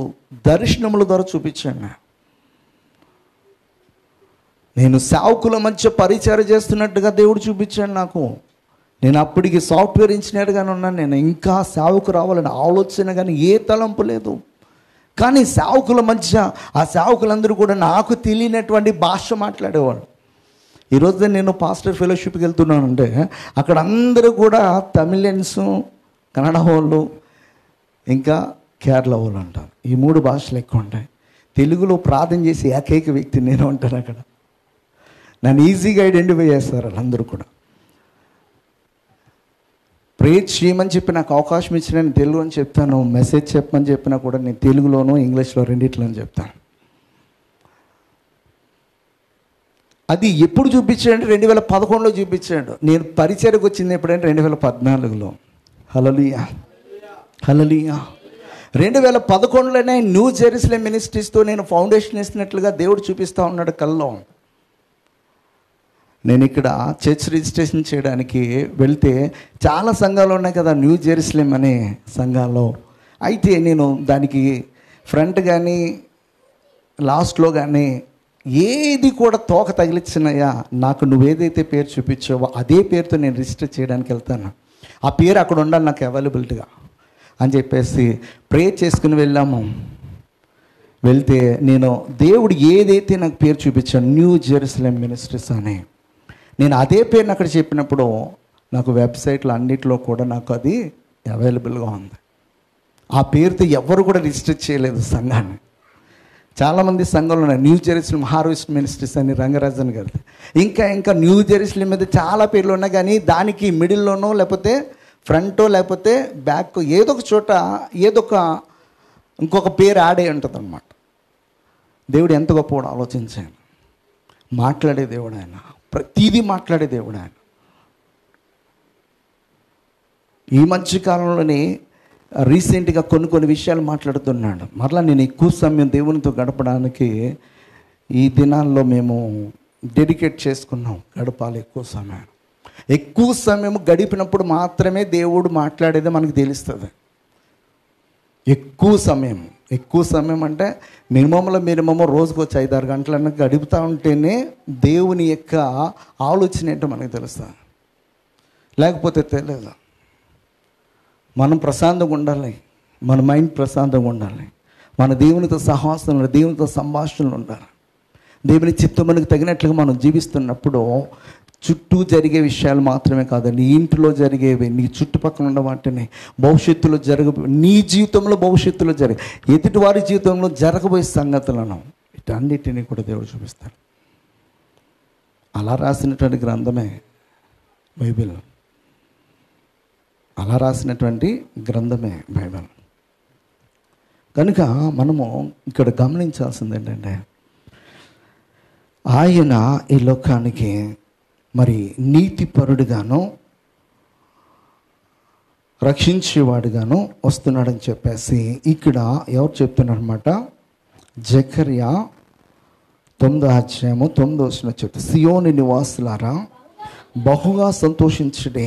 దర్శనముల ద్వారా చూపించాడు. నేను సేవకుల మధ్య పరిచయం చేస్తున్నట్టుగా దేవుడు చూపించాడు నాకు. నేను అప్పటికి సాఫ్ట్వేర్ ఇంజనీర్గానే ఉన్నాను. నేను ఇంకా సేవకు రావాలని ఆలోచన కానీ ఏ తలంపు లేదు. కానీ సేవకుల మధ్య ఆ సేవకులందరూ కూడా నాకు తెలియనటువంటి భాష మాట్లాడేవాళ్ళు. ఈరోజు నేను పాస్టర్ ఫెలోషిప్కి వెళ్తున్నానంటే అక్కడ అందరూ కూడా తమిళన్స్, కన్నడ వాళ్ళు, ఇంకా కేరళ వాళ్ళు అంటారు. ఈ 3 భాషలు ఎక్కువ ఉంటాయి. తెలుగులో ప్రార్థన చేసి ఏకైక వ్యక్తి నేను ఉంటాను అక్కడ. నన్ను ఈజీగా ఐడెంటిఫై చేస్తారు వాళ్ళందరూ కూడా. ప్రేయర్ చేయమని చెప్పి నాకు అవకాశం ఇచ్చిన నేను తెలుగు అని చెప్తాను, మెసేజ్ చెప్పమని చెప్పినా కూడా నేను తెలుగులోనూ ఇంగ్లీష్లో రెండిట్లోనూ చెప్తాను. అది ఎప్పుడు చూపించాడంటే 2011లో చూపించాడు. నేను పరిచయకు వచ్చింది ఎప్పుడంటే 2014లో. హల్లెలూయా, హల్లెలూయా. 2011లోనే న్యూ జెరూసలేం మినిస్ట్రీస్తో నేను ఫౌండేషన్ వేసినట్లుగా దేవుడు చూపిస్తూ ఉన్నాడు కల్లో. నేను ఇక్కడ చర్చ్ రిజిస్ట్రేషన్ చేయడానికి వెళ్తే చాలా సంఘాలు ఉన్నాయి కదా న్యూ జెరూసలేం అనే సంఘాల్లో. అయితే నేను దానికి ఫ్రంట్ కానీ లాస్ట్లో కానీ ఏది కూడా తోక తగిలిచ్చినయ్యా, నాకు నువ్వేదైతే పేరు చూపించావో అదే పేరుతో నేను రిజిస్టర్ చేయడానికి వెళ్తాను, ఆ పేరు అక్కడ ఉండాలి నాకు అవైలబిలిటీగా అని చెప్పేసి ప్రే చేసుకుని వెళ్ళాము. వెళ్తే నేను దేవుడు ఏదైతే నాకు పేరు చూపించాను, న్యూ జెరూసలేం మినిస్ట్రీస్ అని, నేను అదే పేరుని అక్కడ చెప్పినప్పుడు నాకు వెబ్సైట్లో అన్నిటిలో కూడా నాకు అది అవైలబుల్గా ఉంది. ఆ పేరుతో ఎవరు కూడా రిజిస్టర్ చేయలేదు సంఘాన్ని. చాలామంది సంఘంలో ఉన్నాయి, న్యూ జెరూసలేం హార్వెస్ట్ మినిస్ట్రీస్ అని రంగరాజన్ గారిది, ఇంకా న్యూ జెరూసలేం మీద చాలా పేర్లు ఉన్నాయి, కానీ దానికి మిడిల్లోనో లేకపోతే ఫ్రంటో లేకపోతే బ్యాక్ ఏదో ఒక చోట ఇంకొక పేరు ఆడే ఉంటుంది అన్నమాట. దేవుడు ఎంత గొప్పవాడు ఆలోచించాను. మాట్లాడే దేవుడు ఆయన, ప్రతిదీ మాట్లాడే దేవుడు ఆయన. ఈ మధ్య కాలంలోనే రీసెంట్గా కొన్ని విషయాలు మాట్లాడుతున్నాడు. మరలా నేను ఎక్కువ సమయం దేవునితో గడపడానికి ఈ దినాల్లో మేము డెడికేట్ చేసుకున్నాం. గడపాలి ఎక్కువ సమయం గడిపినప్పుడు మాత్రమే దేవుడు మాట్లాడేది మనకు తెలుస్తుంది. ఎక్కువ సమయం అంటే మినిమంలో రోజుకు వచ్చి 5-6 గంటలన్నా గడుపుతూ ఉంటేనే దేవుని యొక్క ఆలోచన ఏంటో మనకు తెలుస్తుంది, లేకపోతే తెలియదు. మనం ప్రశాంతంగా ఉండాలి, మన మైండ్ ప్రశాంతంగా ఉండాలి, మన దేవునితో సహవాసంలో దేవునితో సంభాషణలు ఉండాలి. దేవుని చిత్తం మనకు తగినట్లుగా మనం జీవిస్తున్నప్పుడు చుట్టూ జరిగే విషయాలు మాత్రమే కాదు, నీ ఇంటిలో జరిగేవి, నీ చుట్టుపక్కల ఉన్న వాటిని, భవిష్యత్తులో నీ జీవితంలో భవిష్యత్తులో ఎదుటివారి జీవితంలో జరగబోయే సంగతులను వీటన్నిటినీ కూడా దేవుడు చూపిస్తాడు. అలా రాసినటువంటి గ్రంథమే బైబిల్. కనుక మనము ఇక్కడ గమనించాల్సింది ఏంటంటే, ఆయన ఈ లోకానికి మరి నీతిపరుడుగాను రక్షించేవాడుగాను వస్తున్నాడని చెప్పేసి ఇక్కడ ఎవరు చెప్తున్నారన్నమాట, జకర్యా 9:9 చెప్తే, సియోని నివాసులారా బహుగా సంతోషించుడి,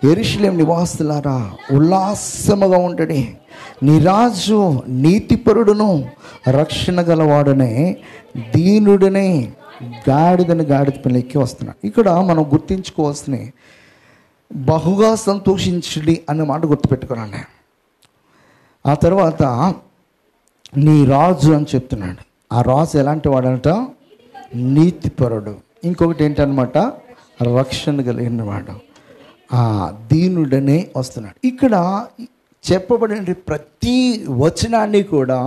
యెరూషలేము నివాసులారా ఉల్లాసముగా ఉండడి, నీ రాజు నీతిపరుడును రక్షణ గలవాడునే దీనుడినే గాడిద పైన ఎక్కి వస్తున్నాడు. ఇక్కడ మనం గుర్తించుకోవాల్సిన బహుగా సంతోషించుడి అనే మాట గుర్తుపెట్టుకోనండి. ఆ తర్వాత నీ రాజు అని చెప్తున్నాడు. ఆ రాజు ఎలాంటి వాడంట, నీతిపరుడు. ఇంకొకటి ఏంటనమాట, రక్షణ కలిగిన వాడు, ఆ దీనుడనే వస్తున్నాడు. ఇక్కడ చెప్పబడిన ప్రతి వచనాన్ని కూడా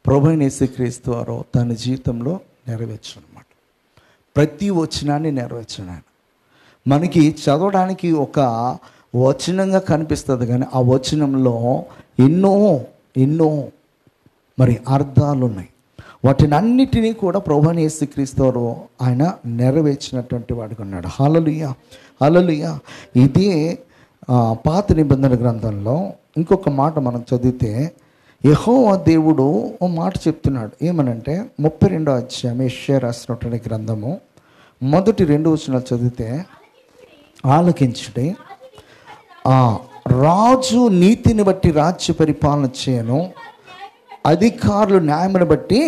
ప్రభువైన యేసుక్రీస్తు వారు తన జీవితంలో నెరవేర్చాడు అన్నమాట. ప్రతి వచనాన్ని నెరవేర్చాడు. మనకి చదవడానికి ఒక వచనంగా కనిపిస్తుంది, కానీ ఆ వచనంలో ఎన్నో మరి అర్థాలు ఉన్నాయి. వాటిని అన్నిటినీ కూడా ప్రభువైన యేసుక్రీస్తు వారు ఆయన నెరవేర్చినటువంటి వాడుగా ఉన్నాడు. హల్లెలూయా. ఇదే పాత నిబంధన గ్రంథంలో ఇంకొక మాట మనం చదివితే, యెహోవా దేవుడు ఓ మాట చెప్తున్నాడు. ఏమనంటే 32వ అధ్యాయం యెషయా రాసినటువంటి గ్రంథము 1-2 వచనాలు చదివితే, ఆలకించుడి, రాజు నీతిని బట్టి రాజ్య పరిపాలన చేయను, అధికారులు న్యాయమును బట్టి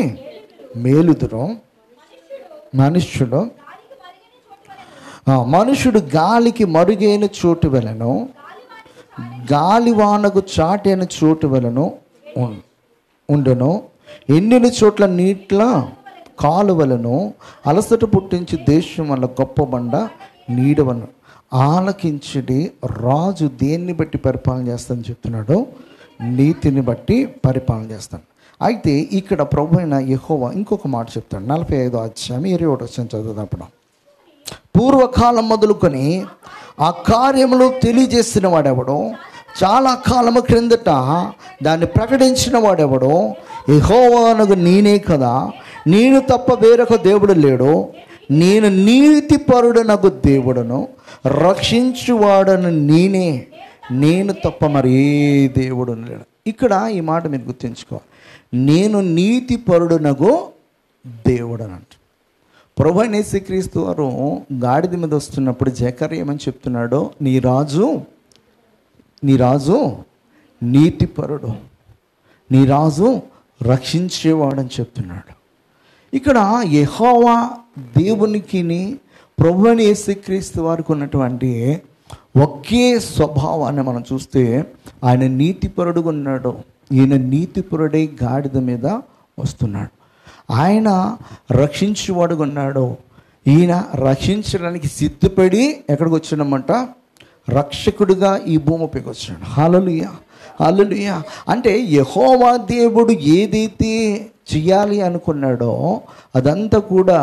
మేలుదురు, మనుషుడు గాలికి మరుగైన చోటు వెళ్ళను, గాలివానకు చాటైన చోటు వెళ్ళను ఉండును, ఎండిన చోట్ల నీట్ల కాలువలను, అలసట పుట్టించి దేశం వల్ల గొప్ప బండ నీడవను. ఆలకించుడి, రాజు దేన్ని బట్టి పరిపాలన చేస్తానని చెప్తున్నాడు, నీతిని బట్టి పరిపాలన చేస్తాను. అయితే ఇక్కడ ప్రభువైన యెహోవా ఇంకొక మాట చెప్తాడు. 45వ అధ్యాయం 21వ వచనం చదువుదాం. పూర్వకాలం మొదలుకొని ఆ కార్యములు తెలియజేసిన వాడెవడో, చాలా కాలము క్రిందట దాన్ని ప్రకటించిన వాడెవడో, యెహోవానగు నేనే కదా, నేను తప్ప వేరొక దేవుడు లేడు, నేను నీతిపరుడనగు దేవుడను, రక్షించువాడను నేనే, నేను తప్ప మరి ఏ దేవుడు లేడు. ఇక్కడ ఈ మాట మీరు గుర్తుంచుకోవాలి, నేను నీతిపరుడనగు దేవుడు అని అంట. ప్రభువైన యేసుక్రీస్తు వారు గాడిద మీద వస్తున్నప్పుడు జకర్యా ఏమని చెప్తున్నాడో, నీ రాజు నీతిపరుడు, నీ రాజు రక్షించేవాడని చెప్తున్నాడు. ఇక్కడ యెహోవా దేవునికి ప్రభువైన యేసుక్రీస్తు వారికి ఉన్నటువంటి ఒకే స్వభావాన్ని మనం చూస్తే, ఆయన నీతిపరుడుగా ఉన్నాడు. ఈయన నీతిపరుడై గాడిద మీద వస్తున్నాడు. ఆయన రక్షించేవాడుగా ఉన్నాడు. ఈయన రక్షించడానికి సిద్ధపడి ఎక్కడికి వచ్చాడన్నమాట, రక్షకుడిగా ఈ భూమిపైకి వచ్చాడు. హల్లెలూయా, హల్లెలూయా. అంటే యెహోవా దేవుడు ఏదైతే చేయాలి అనుకున్నాడో అదంతా కూడా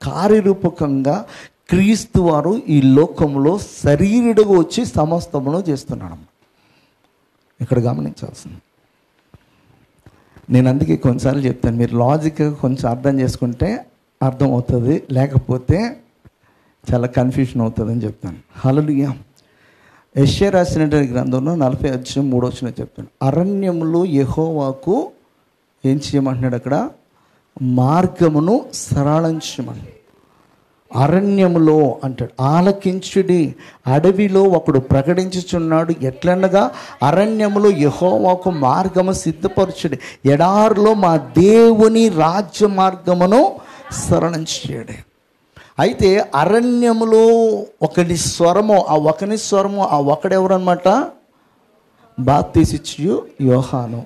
కార్యరూపకంగా క్రీస్తు వారు ఈ లోకంలో శరీరుడుగా వచ్చి సమస్తమును చేస్తున్నాడు. ఇక్కడ గమనించాల్సింది. నేను అందుకే కొన్నిసార్లు చెప్తాను, మీరు లాజిక్గా కొంచెం అర్థం చేసుకుంటే అర్థం అవుతుంది, లేకపోతే చాలా కన్ఫ్యూషన్ అవుతుంది అని చెప్తాను. హల్లెలూయా. యెషయా రాసినటువంటి గ్రంథంలో 40:3 చెప్తాను, అరణ్యములో యెహోవాకు ఏం చేయమంటున్నాడు, అక్కడ మార్గమును సరళం చేయమని. అరణ్యములో అంటాడు, ఆలకించుడి, అడవిలో ఒకడు ప్రకటించుచున్నాడు ఎట్లనగా అరణ్యములో యెహోవాకు మార్గము సిద్ధపరచుడి, ఎడారిలో మా దేవుని రాజ్య మార్గమును సరళం చేయడే. అయితే అరణ్యములో ఒకని స్వరము, ఆ ఒకడెవరు అనమాట, బాప్తీసు యోహాను.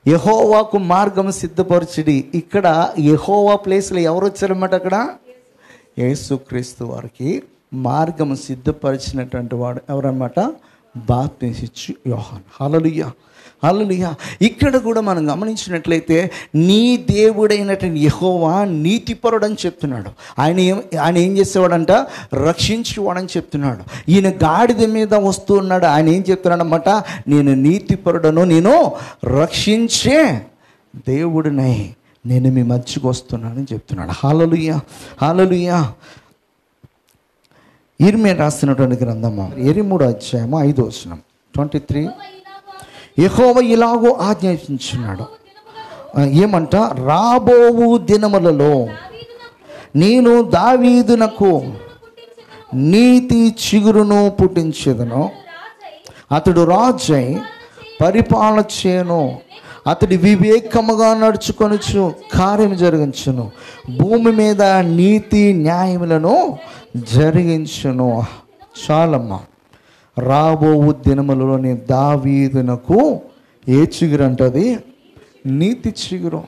యెహోవాకు మార్గం సిద్ధపరచుడి. ఇక్కడ యెహోవా ప్లేస్లో ఎవరు వచ్చారన్నమాట, అక్కడ యేసుక్రీస్తు వారికి మార్గం సిద్ధపరిచినటువంటి వాడు ఎవరన్నమాట, బాప్తీసు యోహాను. హల్లెలూయా, హల్లెలూయా. ఇక్కడ కూడా మనం గమనించినట్లయితే నీ దేవుడైనటువంటి యెహోవా నీతిపరుడు అని చెప్తున్నాడు. ఆయన ఏం చేసేవాడంట, రక్షించేవాడని చెప్తున్నాడు. ఈయన గాడిద మీద వస్తూ ఉన్నాడు. ఆయన ఏం చెప్తున్నాడు అన్నమాట, నేను నీతిపరుడను, నేను రక్షించే దేవుడినై నేను మీ మధ్యకు వస్తున్నానని చెప్తున్నాడు. హల్లెలూయా, హల్లెలూయా. ఇర్మియా రాసినటువంటి గ్రంథము 23:5 యెహోవా ఇలాగో ఆజ్ఞాపించున్నాడు, ఏమంట, రాబోవు దినములలో నేను దావీదునకు నీతి చిగురును పుట్టించేదను, అతడు రాజై పరిపాలన చేయను, అతడి వివేకముగా నడుచుకొనుచు కార్యం జరిగించును, భూమి మీద నీతి న్యాయములను జరిగించును. చాలమ్మా. రాబోవు దినములలోని దావీదునకు ఏ చిగురు అంటది, నీతి చిగురు.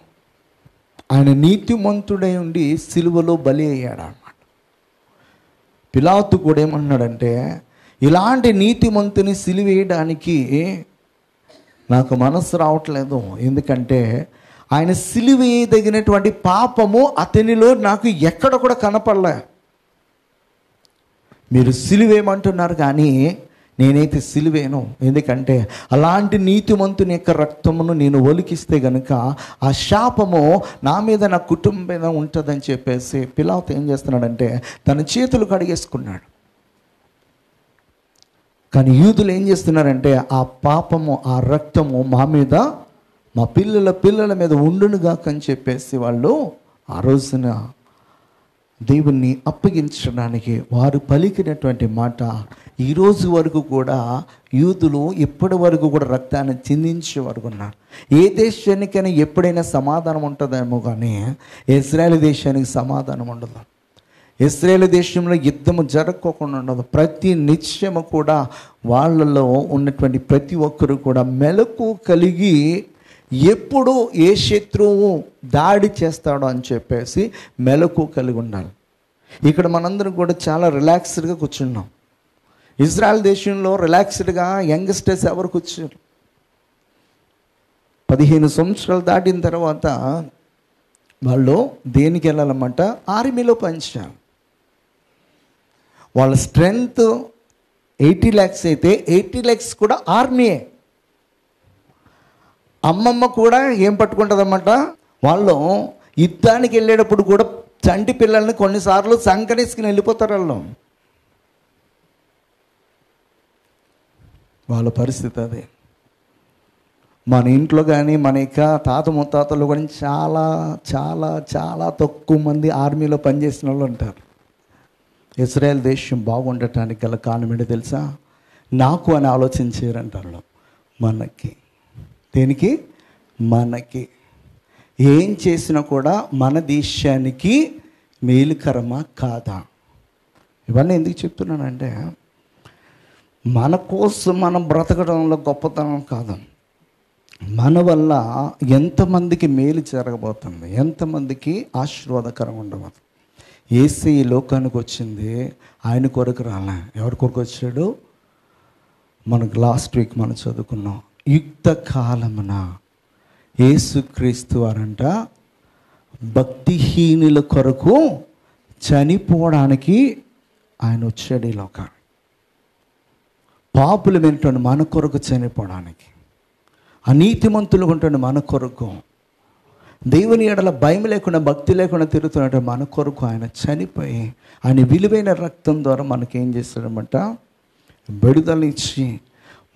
ఆయన నీతిమంతుడై ఉండి సిలువలో బలి అయ్యాడు అన్నమాట. పిలాతు కూడా ఏమన్నాడంటే, ఇలాంటి నీతిమంతుని సిలువేయడానికి నాకు మనసు రావట్లేదు, ఎందుకంటే ఆయన సిలువేయదగినటువంటి పాపము అతనిలో నాకు ఎక్కడ కూడా కనపడలే. మీరు సిలువేయమంటున్నారు కానీ నేనైతే సిలువేను, ఎందుకంటే అలాంటి నీతిమంతుని యొక్క రక్తమును నేను ఒలికిస్తే గనుక ఆ శాపము నా మీద, నా కుటుంబం మీద ఉంటుందని చెప్పేసి పిలాతు ఏం చేస్తున్నాడంటే తన చేతులు కడిగేసుకున్నాడు. కానీ యూదులు ఏం చేస్తున్నారంటే ఆ పాపము, ఆ రక్తము మా మీద, మా పిల్లల మీద ఉండునుగాక అని చెప్పేసి వాళ్ళు ఆ రోజున దేవుణ్ణి అప్పగించడానికి వారు పలికినటువంటి మాట ఈరోజు వరకు కూడా యూదులు ఇప్పటి వరకు కూడా రక్తాన్ని చిందించే వరకు ఉన్నారు. ఏ దేశానికైనా ఎప్పుడైనా సమాధానం ఉంటుందేమో కానీ ఇశ్రాయేలు దేశానికి సమాధానం ఉండదు. ఇశ్రాయేలు దేశంలో యుద్ధము జరగకోకుండా ఉండదు. ప్రతి నిత్యము కూడా వాళ్ళలో ఉన్నటువంటి ప్రతి ఒక్కరు కూడా మెలకు కలిగి ఎప్పుడు ఏ శత్రువు దాడి చేస్తాడో అని చెప్పేసి మెలకు కలిగి ఉండాలి. ఇక్కడ మనందరం కూడా చాలా రిలాక్స్డ్గా కూర్చున్నాం. ఇజ్రాయెల్ దేశంలో రిలాక్స్డ్గా యంగ్స్టర్స్ ఎవరు కూర్చున్నారు? 15 సంవత్సరాలు దాటిన తర్వాత వాళ్ళు దేనికి వెళ్ళాలన్నమాట, ఆర్మీలో పనిచేయాలి. వాళ్ళ స్ట్రెంగ్త్ 80 lakhs అయితే 80 lakhs కూడా ఆర్మీయే. అమ్మమ్మ కూడా ఏం పట్టుకుంటుందన్నమాట, వాళ్ళు యుద్ధానికి వెళ్ళేటప్పుడు కూడా చంటి పిల్లల్ని కొన్నిసార్లు సంకనేసుకుని వెళ్ళిపోతారు. వాళ్ళ పరిస్థితి అదే. మన ఇంట్లో కానీ మన యొక్క తాత ముత్తాతలు కానీ చాలా చాలా చాలా తక్కువ మంది ఆర్మీలో పనిచేసిన వాళ్ళు ఉంటారు. ఇజ్రాయెల్ దేశం బాగుండటానికి గల కారణం ఏంటో తెలుసా? నాకు అని ఆలోచించారంటారు. మనకి దేనికి? మనకి. ఏం చేసినా కూడా మన దేశానికి మేలుకరమా కాదా? ఇవన్నీ ఎందుకు చెప్తున్నానంటే, మన కోసం మనం బ్రతకడంలో గొప్పతనం కాదు, మన వల్ల ఎంతమందికి మేలు జరగబోతుంది, ఎంతమందికి ఆశీర్వాదకరంగా ఉండబోతుంది. యేసు ఈ లోకానికి వచ్చింది ఆయన కొరకు రాలే. ఎవరి కొరకు వచ్చాడు? మనకు లాస్ట్ వీక్ మనం చదువుకున్నాం. యుక్త కాలమున యేసుక్రీస్తు వారంట భక్తిహీనుల కొరకు చనిపోవడానికి ఆయన వచ్చాడు ఈ లోకానికి. పాపులు వింటుండే మన కొరకు చనిపోవడానికి, అనీతిమంతులు ఉంటుండే మన కొరకు, దేవుని ఎడల భయం లేకుండా భక్తి లేకుండా తిరుగుతున్నట్టు మన కొరకు ఆయన చనిపోయి ఆయన విలువైన రక్తం ద్వారా మనకేం చేస్తాడనమాట? విడుదల ఇచ్చి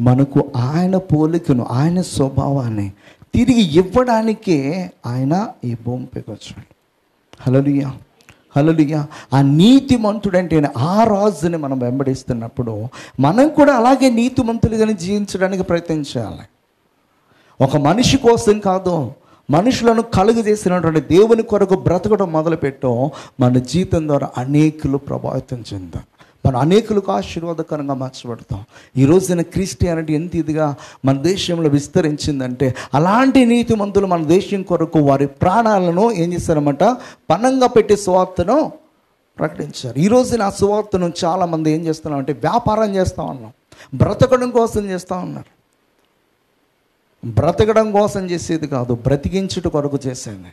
మనకు ఆయన పోలికను, ఆయన స్వభావాన్ని తిరిగి ఇవ్వడానికే ఆయన ఈ భూమిపైకి వచ్చాడు. హల్లెలూయా, హల్లెలూయా. ఆ నీతిమంతుడంటే ఆ రాజుని మనం వెంబడిస్తున్నప్పుడు మనం కూడా అలాగే నీతిమంతులుగానే జీవించడానికి ప్రయత్నించాలి. ఒక మనిషి కోసం కాదు, మనుషులను కలుగు చేసినటువంటి దేవుని కొరకు బ్రతకడం మొదలుపెట్టాం, మన జీవితం ద్వారా అనేకులు ప్రభావితం చెందాం, మనం అనేకులకు ఆశీర్వాదకరంగా మార్చబడతాం. ఈ రోజున క్రిస్టియానిటీ ఎంత ఇదిగా మన దేశంలో విస్తరించిందంటే, అలాంటి నీతిమంతులు మన దేశం కొరకు వారి ప్రాణాలను ఏం చేస్తారన్నమాట? పణంగా పెట్టి సువార్తను ప్రకటించారు. ఈ రోజున ఆ సువార్తను చాలామంది ఏం చేస్తున్నామంటే వ్యాపారం చేస్తూ ఉన్నాం, బ్రతకడం కోసం చేస్తూ ఉన్నారు. బ్రతకడం కోసం చేసేది కాదు, బ్రతికించుట కొరకు చేసేది.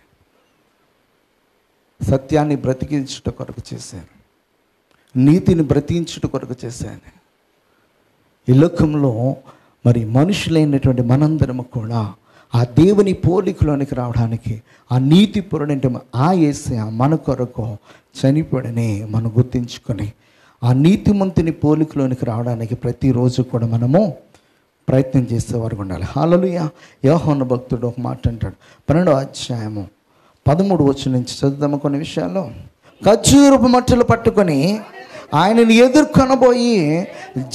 సత్యాన్ని బ్రతికించుట కొరకు చేశాను, నీతిని బ్రతికించుట కొరకు చేశాను. ఈ లోకంలో మరి మనుషులైనటువంటి మనందరము కూడా ఆ దేవుని పోలికలోనికి రావడానికి, ఆ నీతి పొరుడంటే ఆ యేసయ్య మన కొరకు చనిపోడని మనం గుర్తించుకొని ఆ నీతిమంతుని పోలికలోనికి రావడానికి ప్రతిరోజు కూడా మనము ప్రయత్నం చేసేవారు ఉండాలి. హల్లెలూయా. యోహాను భక్తుడు ఒక మాట అంటాడు, 12వ అధ్యాయము 13 వచనం నుంచి చదువుదాము కొన్ని విషయాల్లో. ఖర్జూరపు మట్టలు పట్టుకొని ఆయనను ఎదుర్కొనబోయి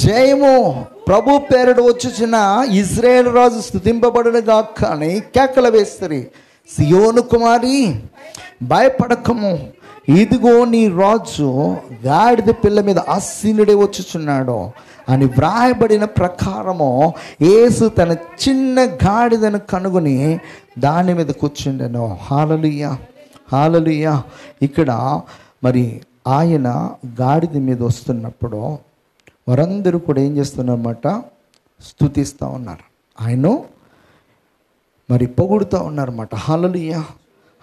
జయము ప్రభు పేరుడు వచ్చుచున్న ఇజ్రాయేలు రాజు స్తుతింపబడును గాక అని కేకలు వేస్తారు. సియోను కుమారి భయపడకము, ఇదిగో నీ రాజు గాడిద పిల్ల మీద ఆసీనుడే వచ్చుచున్నాడు అని వ్రాయబడిన ప్రకారము యేసు తన చిన్న గాడిదను కనుగొని దాని మీద కూర్చుండెను. హల్లెలూయా, హల్లెలూయా. ఇక్కడ మరి ఆయన గాడిద మీద వస్తున్నప్పుడు వారందరూ కూడా ఏం చేస్తున్నారన్నమాట? స్తుతిస్తూ ఉన్నారు, ఆయన మరి పొగుడుతూ ఉన్నారన్నమాట. హల్లెలూయా,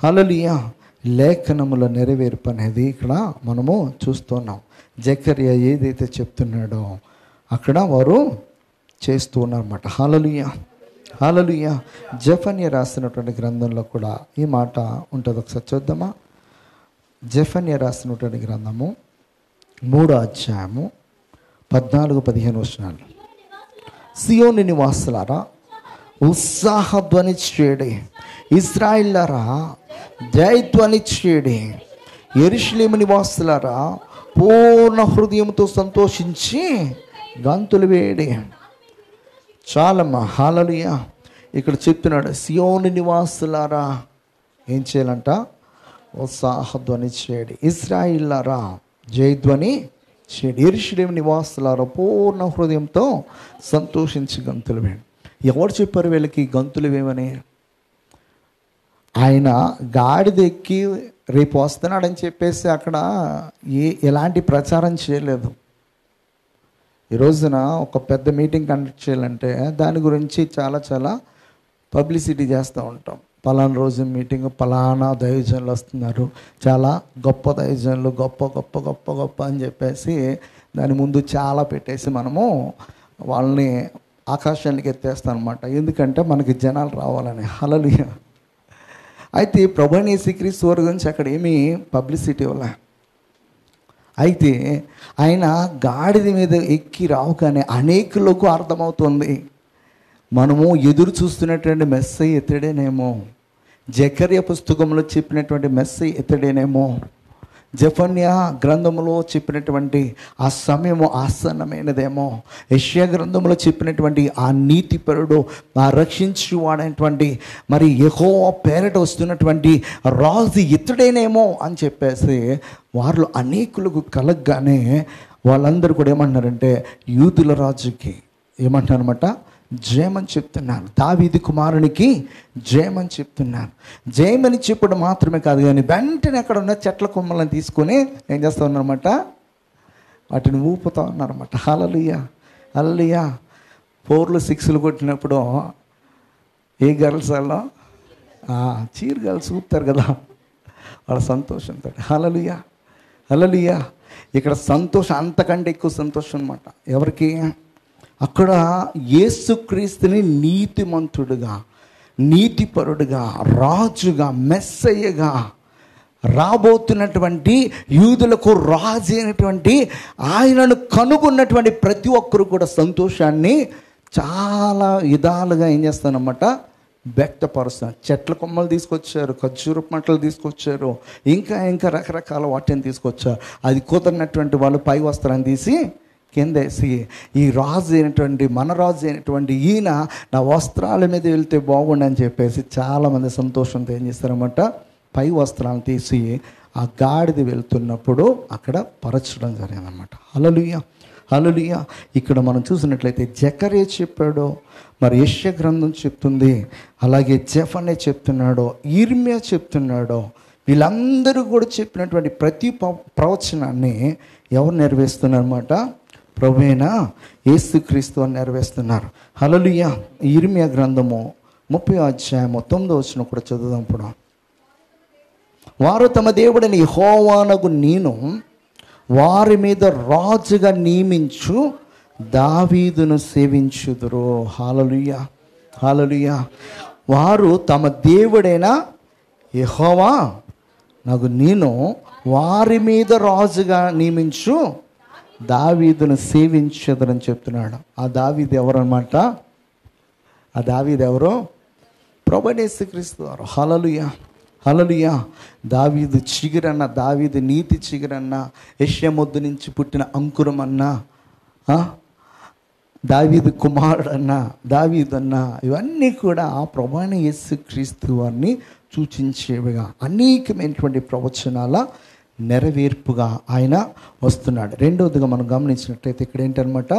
హల్లెలూయా. లేఖనముల నెరవేర్పు అనేది ఇక్కడ మనము చూస్తున్నాం. జకర్యా ఏదైతే చెప్తున్నాడో అక్కడ వారు చేస్తూ ఉన్నారన్నమాట. హల్లెలూయా, హల్లెలూయా. జెఫన్యా రాసినటువంటి గ్రంథంలో కూడా ఈ మాట ఉంటుంది, ఒకసారి చూద్దామా? జెఫన్యా రాసినటువంటి గ్రంథము 3వ అధ్యాయము 14-15 వచనాలు. సియోను నివాసులారా ఉత్సాహధ్వని చేయడి, ఇశ్రాయేలులారా జయధ్వని చేయడి, యెరూషలేము నివాసులారా పూర్ణ హృదయంతో సంతోషించి గంతులు వేయడి. చాలమ్మా, హల్లెలూయా. ఇక్కడ చెప్తున్నాడు, సియోను నివాసులారా ఏం చేయాలంట? ఉత్సాహధ్వని చేయడి, ఇశ్రాయేలులారా జయధ్వని చేయడి, యెరూషలేము నివాసులారా పూర్ణ హృదయంతో సంతోషించి గంతులు వేయండి. ఎవరు చెప్పారు వీళ్ళకి గంతులు వేయమని? ఆయన గాడిద ఎక్కి రేపు వస్తున్నాడని చెప్పేసి అక్కడ ఎలాంటి ప్రచారం చేయలేదు. ఈ రోజున ఒక పెద్ద మీటింగ్ కండక్ట్ చేయాలంటే దాని గురించి చాలా చాలా పబ్లిసిటీ చేస్తూ ఉంటాం. పలానా రోజు మీటింగ్, పలానా దైవజనులు వస్తున్నారు, చాలా గొప్ప దైవజనులు, గొప్ప గొప్ప గొప్ప గొప్ప అని చెప్పేసి దాని ముందు చాలా పెట్టేసి మనము వాళ్ళని ఆకాశానికి ఎత్తేస్తాం అనమాట. ఎందుకంటే మనకి జనాలు రావాలని. హల్లెలూయా. అయితే ప్రభువైన యేసుక్రీస్తు వారి గురించి అక్కడ ఏమీ పబ్లిసిటీ ఇవ్వలే. అయితే ఆయన గాడిద మీద ఎక్కి రావుగానే అనేకులకు అర్థమవుతుంది, మనము ఎదురు చూస్తున్నటువంటి మెస్సయ్య ఇతడేనేమో, జకర్యా పుస్తకంలో చెప్పినటువంటి మెస్సయ్య ఇతడేనేమో, జెఫన్యా గ్రంథములో చెప్పినటువంటి ఆ సమయము ఆసన్నమైనదేమో, యెషయా గ్రంథంలో చెప్పినటువంటి ఆ నీతిపరుడు, ఆ రక్షించువాడైనటువంటి మరి యెహోవా పేరిట వస్తున్నటువంటి రాజు ఇతడేనేమో అని చెప్పేసి వారిలో అనేకులకు కలగగానే వాళ్ళందరూ కూడా ఏమంటున్నారంటే యూదుల రాజుకి ఏమంటున్నారన్నమాట, జయమని చెప్తున్నారు. దావీదు కుమారునికి జయమని చెప్తున్నారు. జయమని చెప్పడం మాత్రమే కాదు కానీ వెంటనే అక్కడ ఉన్న చెట్ల కొమ్మలను తీసుకొని ఏం చేస్తూ ఉన్నారన్నమాట, వాటిని ఊపుతూ ఉన్నారన్నమాట. హల్లెలూయా, హల్లెలూయా. 4లు 6లు కొట్టినప్పుడు ఏ గర్ల్స్ వాళ్ళు చీర్ గర్ల్స్ ఊపుతారు కదా, వాళ్ళ సంతోషంతో. హల్లెలూయా, హల్లెలూయా. ఇక్కడ సంతోషం అంతకంటే ఎక్కువ సంతోషం అన్నమాట. ఎవరికి? అక్కడ యేసుక్రీస్తుని నీతిమంతుడుగా, నీతిపరుడుగా, రాజుగా, మెస్సయ్యగా, రాబోతున్నటువంటి యూదులకు రాజు అయినటువంటి ఆయనను కనుగొన్నటువంటి ప్రతి ఒక్కరు కూడా సంతోషాన్ని చాలా విధాలుగా ఏం చేస్తానన్నమాట, వ్యక్తపరుస్తారు. చెట్ల కొమ్మలు తీసుకొచ్చారు, ఖర్జూరపు మంటలు తీసుకొచ్చారు, ఇంకా రకరకాల వాటిని తీసుకొచ్చారు. అది కుదరినటువంటి వాళ్ళు పై వస్త్రాన్ని తీసి కిందేసి, ఈ రాజు అయినటువంటి మన రాజు అయినటువంటి ఈయన నా వస్త్రాల మీద వెళ్తే బాగుండని చెప్పేసి చాలామంది సంతోషంతో ఏం చేస్తారన్నమాట, పై వస్త్రాలను తీసి ఆ గాడిద వెళ్తున్నప్పుడు అక్కడ పరచడం జరిగిందన్నమాట. హల్లెలూయా, హల్లెలూయా. ఇక్కడ మనం చూసినట్లయితే జకరియా చెప్పాడు, మరి యెషయా గ్రంథం చెప్తుంది, అలాగే జెఫన్యా చెప్తున్నాడు, ఇర్మియా చెప్తున్నాడు. వీళ్ళందరూ కూడా చెప్పినటువంటి ప్రతి ప్రవచనాన్ని ఎవరు నెరవేరుస్తున్నారన్నమాట, ప్రభువైన యేసుక్రీస్తు అని నెరవేరుస్తున్నారు. హల్లెలూయా. ఇర్మియా గ్రంథము 30వ అధ్యాయము 9వ వచనం కూడా చదువుదాం. ఇప్పుడు వారు తమ దేవుడిని యెహోవానగు నేను వారి మీద రాజుగా నియమించు దావీదును సేవించుదురు. హల్లెలూయా, హల్లెలూయా. వారు తమ దేవుడైన యెహోవా నాకు నేను వారి మీద రాజుగా నియమించు దావీదును సేవించదురని చెప్తున్నాడు. ఆ దావీదు ఎవరన్నమాట, ఆ దావీదు ఎవరు? ప్రభువైన యేసుక్రీస్తు వారు. హల్లెలూయా, హల్లెలూయా. దావీదు చిగురన్న, దావీదు నీతి చిగురన్న, యెషయా మొద్దు నుంచి పుట్టిన అంకురమన్నా, దావీదు కుమారుడన్న, దావీదన్న, ఇవన్నీ కూడా ప్రభువైన యేసుక్రీస్తు వారిని సూచించేవిగా అనేకమైనటువంటి ప్రవచనాల నెరవేర్పుగా ఆయన వస్తున్నాడు. రెండవదిగా మనం గమనించినట్లయితే ఇక్కడ ఏంటన్నమాట,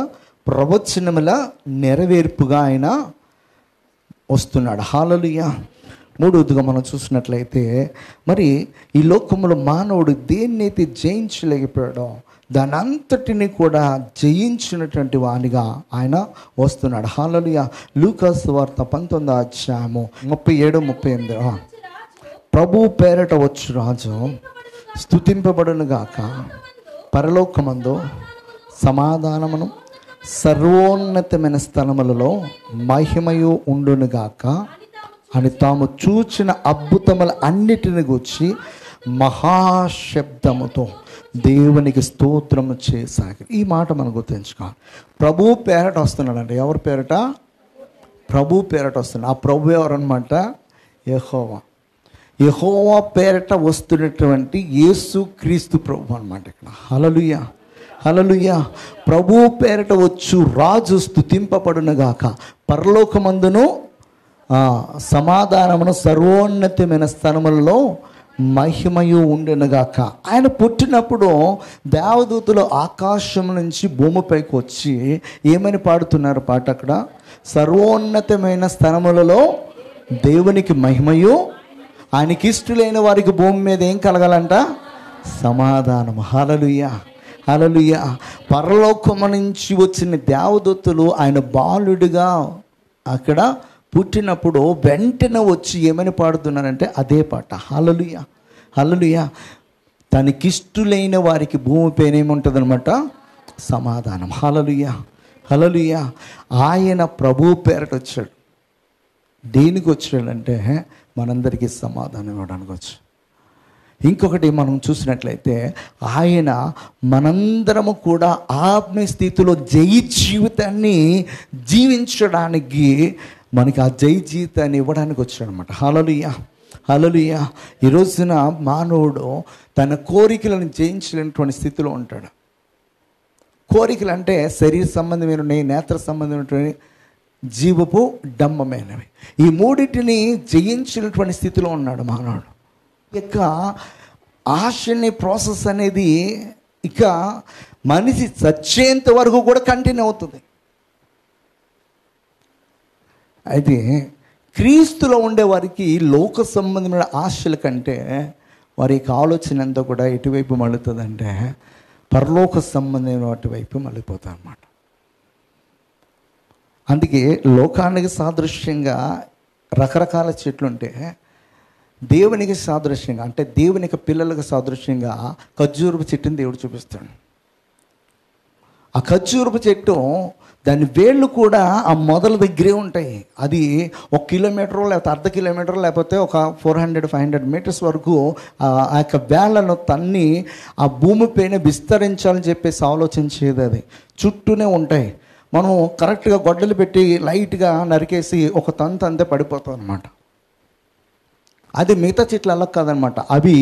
ప్రవచనముల నెరవేర్పుగా ఆయన వస్తున్నాడు. హల్లెలూయా. మూడవదిగా మనం చూసినట్లయితే మరి ఈ లోకంలో మానవుడు దేన్నైతే జయించలేకపోయాడో దాని అంతటిని కూడా జయించినటువంటి వానిగా ఆయన వస్తున్నాడు. హల్లెలూయా. లూకాసు సువార్త 19వ అధ్యాయము 37-38. ప్రభు పేరట వచ్చు రాజు స్తుతింపబడును గాక, పరలోకమందు సమాధానమును సర్వోన్నతమైన స్థలములలో మహిమయు ఉండునుగాక అని తాము చూచిన అద్భుతముల అన్నిటిని గూర్చి మహాశబ్దముతో దేవునికి స్తోత్రము చేసాగి. ఈ మాట మనం గుర్తుంచుకోవాలి. ప్రభు పేరట వస్తున్నాడంటే, ఎవరి పేరట? ప్రభు పేరట వస్తున్నాడు. ఆ ప్రభు ఎవరన్నమాట? యెహోవా. యెహోవా పేరట వస్తున్నటువంటి యేసుక్రీస్తు ప్రభు అన్నమాట ఇక్కడ. హల్లెలూయా, హల్లెలూయా. ప్రభు పేరట వచ్చు రాజు స్తుతింపబడునుగాక, పరలోకమందును సమాధానమును సర్వోన్నతమైన స్థలములలో మహిమయు ఉండునుగాక. ఆయన పుట్టినప్పుడు దేవదూతలు ఆకాశం నుంచి భూమిపైకి వచ్చి ఏమని పాడుతున్నారు పాట అక్కడ? సర్వోన్నతమైన స్థలములలో దేవునికి మహిమయు, ఆయనకి ఇష్టలైన వారికి భూమి మీద ఏం కలగాలంట? సమాధానం. హల్లెలూయా, హల్లెలూయా. పరలోకము నుంచి వచ్చిన దేవదూతలు ఆయన బాలుడిగా అక్కడ పుట్టినప్పుడు వెంటనే వచ్చి ఏమని పాడుతున్నారంటే అదే పాట. హల్లెలూయా, హల్లెలూయా. తనకిష్టులైన వారికి భూమిపైన ఏముంటుంది అనమాట? సమాధానం. హల్లెలూయా, హల్లెలూయా. ఆయన ప్రభు పేరట వచ్చాడు. దేనికి వచ్చాడంటే మనందరికీ సమాధానం ఇవ్వడానికి వచ్చాడు. ఇంకొకటి మనం చూసినట్లయితే ఆయన మనందరము కూడా ఆత్మీయ స్థితిలో జయ జీవితాన్ని జీవించడానికి, మనకి ఆ జయ జీవితాన్ని ఇవ్వడానికి వచ్చాడు అనమాట. హల్లెలూయా, హల్లెలూయా. ఈ రోజున మానవుడు తన కోరికలను జయించలేనటువంటి స్థితిలో ఉంటాడు. కోరికలు అంటే శరీర సంబంధమైనవి, నేత్ర సంబంధమైనటువంటి, జీవపు డంబమైనవి. ఈ మూడింటిని జయించినటువంటి స్థితిలో ఉన్నాడు మానవుడు. ఇక ఆశని ప్రాసెస్ అనేది ఇక మనిషి చచ్చేంత వరకు కూడా కంటిన్యూ అవుతుంది. అయితే క్రీస్తులో ఉండే వారికి లోక సంబంధమైన ఆశల కంటే వారి యొక్క ఆలోచన అంతా కూడా ఎటువైపు మళ్ళుతుందంటే పరలోక సంబంధమైన వాటి వైపు మళ్ళీపోతాయి అన్నమాట. అందుకే లోకానికి సాదృశ్యంగా రకరకాల చెట్లు ఉంటే దేవునికి సాదృశ్యంగా అంటే దేవునికి పిల్లలకు సాదృశ్యంగా ఖర్జూరపు చెట్టుని దేవుడు చూపిస్తాడు. ఆ ఖర్జూరపు చెట్టు దాని వేళ్ళు కూడా ఆ మొదల దగ్గరే ఉంటాయి. అది 1 కిలోమీటర్ లేకపోతే అర్ధ కిలోమీటర్ లేకపోతే ఒక 400-500 మీటర్స్ వరకు ఆ యొక్క వేళ్లను తన్ని ఆ భూమిపైన విస్తరించాలని చెప్పేసి ఆలోచించేది. అది చుట్టూనే ఉంటాయి. మనం కరెక్ట్గా గొడ్డలు పెట్టి లైట్గా నరికేసి ఒక తంతు అంతే పడిపోతాం అన్నమాట. అది మిగతా చెట్లు అలా కాదనమాట. అవి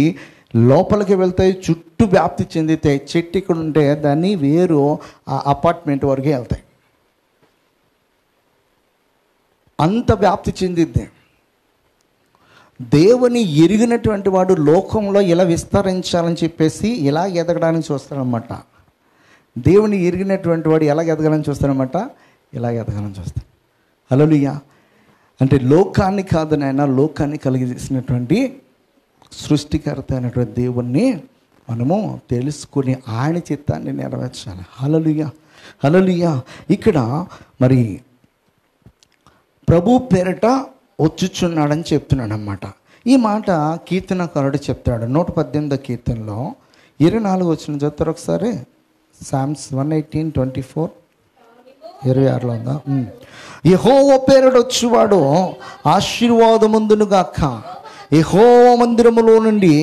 లోపలికి వెళ్తాయి, చుట్టూ వ్యాప్తి చెందితాయి. చెట్టు ఇక్కడ ఉంటే దాన్ని వేరు ఆ అపార్ట్మెంట్ వరకే వెళ్తాయి. అంత వ్యాప్తి చెందిద్ది. దేవుని ఎరిగినటువంటి వాడు లోకంలో ఇలా విస్తరించాలని చెప్పేసి ఇలా ఎదగడానికి చూస్తాడనమాట. దేవుని ఎరిగినటువంటి వాడు ఎలా ఎదగాలని చూస్తాడనమాట, ఇలా ఎదగాలని చూస్తాడు. హల్లెలూయా. అంటే లోకాన్ని కాదు నాయన, లోకాన్ని కలిగజేసినటువంటి సృష్టికర్త అయినటువంటి దేవుణ్ణి మనము తెలుసుకుని ఆయన చిత్తాన్ని నెరవేర్చాలి. హల్లెలూయా, హల్లెలూయా. ఇక్కడ మరి ప్రభు పేరిట వచ్చుచున్నాడని చెప్తున్నాడు అన్నమాట. ఈ మాట కీర్తనకారుడు చెప్తాడు. 118 కీర్తనలో 24 వచ్చిన చదువుతారు ఒకసారి. సామ్స్ 118:24 26లో ఉందా? యెహోవా పేరిట వచ్చువాడు ఆశీర్వాదముందునుగాక, యెహోవా మందిరములో నుండి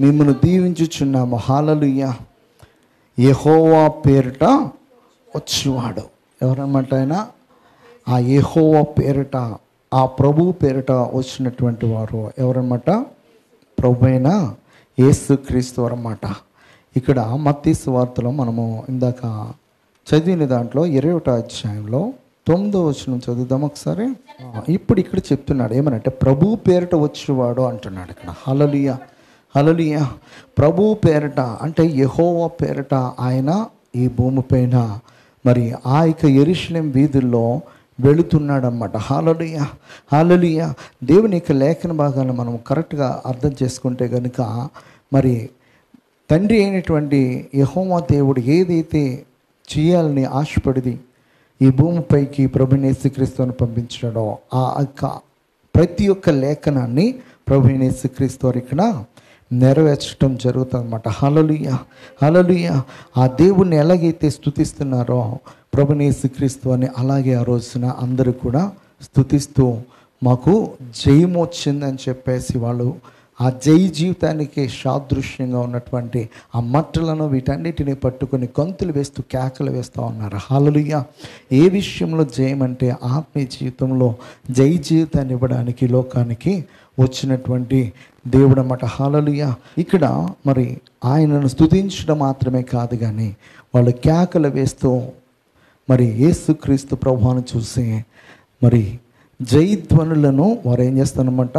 మిమ్మల్ని దీవించుచున్నాము. హల్లెలూయా. యెహోవా పేరిట వచ్చువాడు ఎవరన్నమాట? ఆయన ఆ యెహోవా పేరిట, ఆ ప్రభువు పేరిట వచ్చినటువంటి వారు ఎవరన్నమాట? ప్రభు అయిన యేసుక్రీస్తు అన్నమాట. ఇక్కడ మత్తయి సువార్తలో మనము ఇందాక చదివిన దాంట్లో 20వ అధ్యాయంలో 9వ వచనం చదువుదాం ఒకసారి. ఇప్పుడు ఇక్కడ చెప్తున్నాడు ఏమనంటే ప్రభు పేరిట వచ్చేవాడు అంటున్నాడు ఇక్కడ. హల్లెలూయా, హల్లెలూయా. ప్రభు పేరిట అంటే యెహోవా పేరిట ఆయన ఈ భూమిపైన మరి ఆ యొక్క యెరూషలేం వీధుల్లో వెళుతున్నాడు అన్నమాట. హల్లెలూయా, హల్లెలూయా. దేవుని యొక్క లేఖన భాగాలను మనం కరెక్ట్గా అర్థం చేసుకుంటే కనుక మరి తండ్రి అయినటువంటి యెహోవా దేవుడు ఏదైతే చేయాలని ఆశపడిది ఈ భూమిపైకి ప్రభువైన యేసుక్రీస్తును పంపించాడో ఆ యొక్క ప్రతి ఒక్క లేఖనాన్ని ప్రభువైన యేసుక్రీస్తు వారు ఇక్కడ నెరవేర్చడం జరుగుతుంది అన్నమాట. హల్లెలూయా, హల్లెలూయా. ఆ దేవుణ్ణి ఎలాగైతే స్తుతిస్తున్నారో ప్రభువైన యేసుక్రీస్తు అని అలాగే ఆ రోజున అందరూ కూడా స్తుతిస్తూ మాకు జయము వచ్చిందని చెప్పేసి వాళ్ళు ఆ జై జీవితానికి సాదృశ్యంగా ఉన్నటువంటి ఆ మట్టలను వీటన్నిటిని పట్టుకొని గొంతులు వేస్తూ కేకలు వేస్తూ ఉన్నారు. హల్లెలూయా. ఏ విషయంలో జయం అంటే ఆత్మీయ జీవితంలో జై జీవితాన్ని ఇవ్వడానికి లోకానికి వచ్చినటువంటి దేవుడు అన్నమాట. హల్లెలూయా. ఇక్కడ మరి ఆయనను స్తుతించడం మాత్రమే కాదు కానీ వాళ్ళు కేకలు వేస్తూ మరి యేసుక్రీస్తు ప్రభువును చూసి మరి జయధ్వనులను వారు ఏం చేస్తారన్నమాట,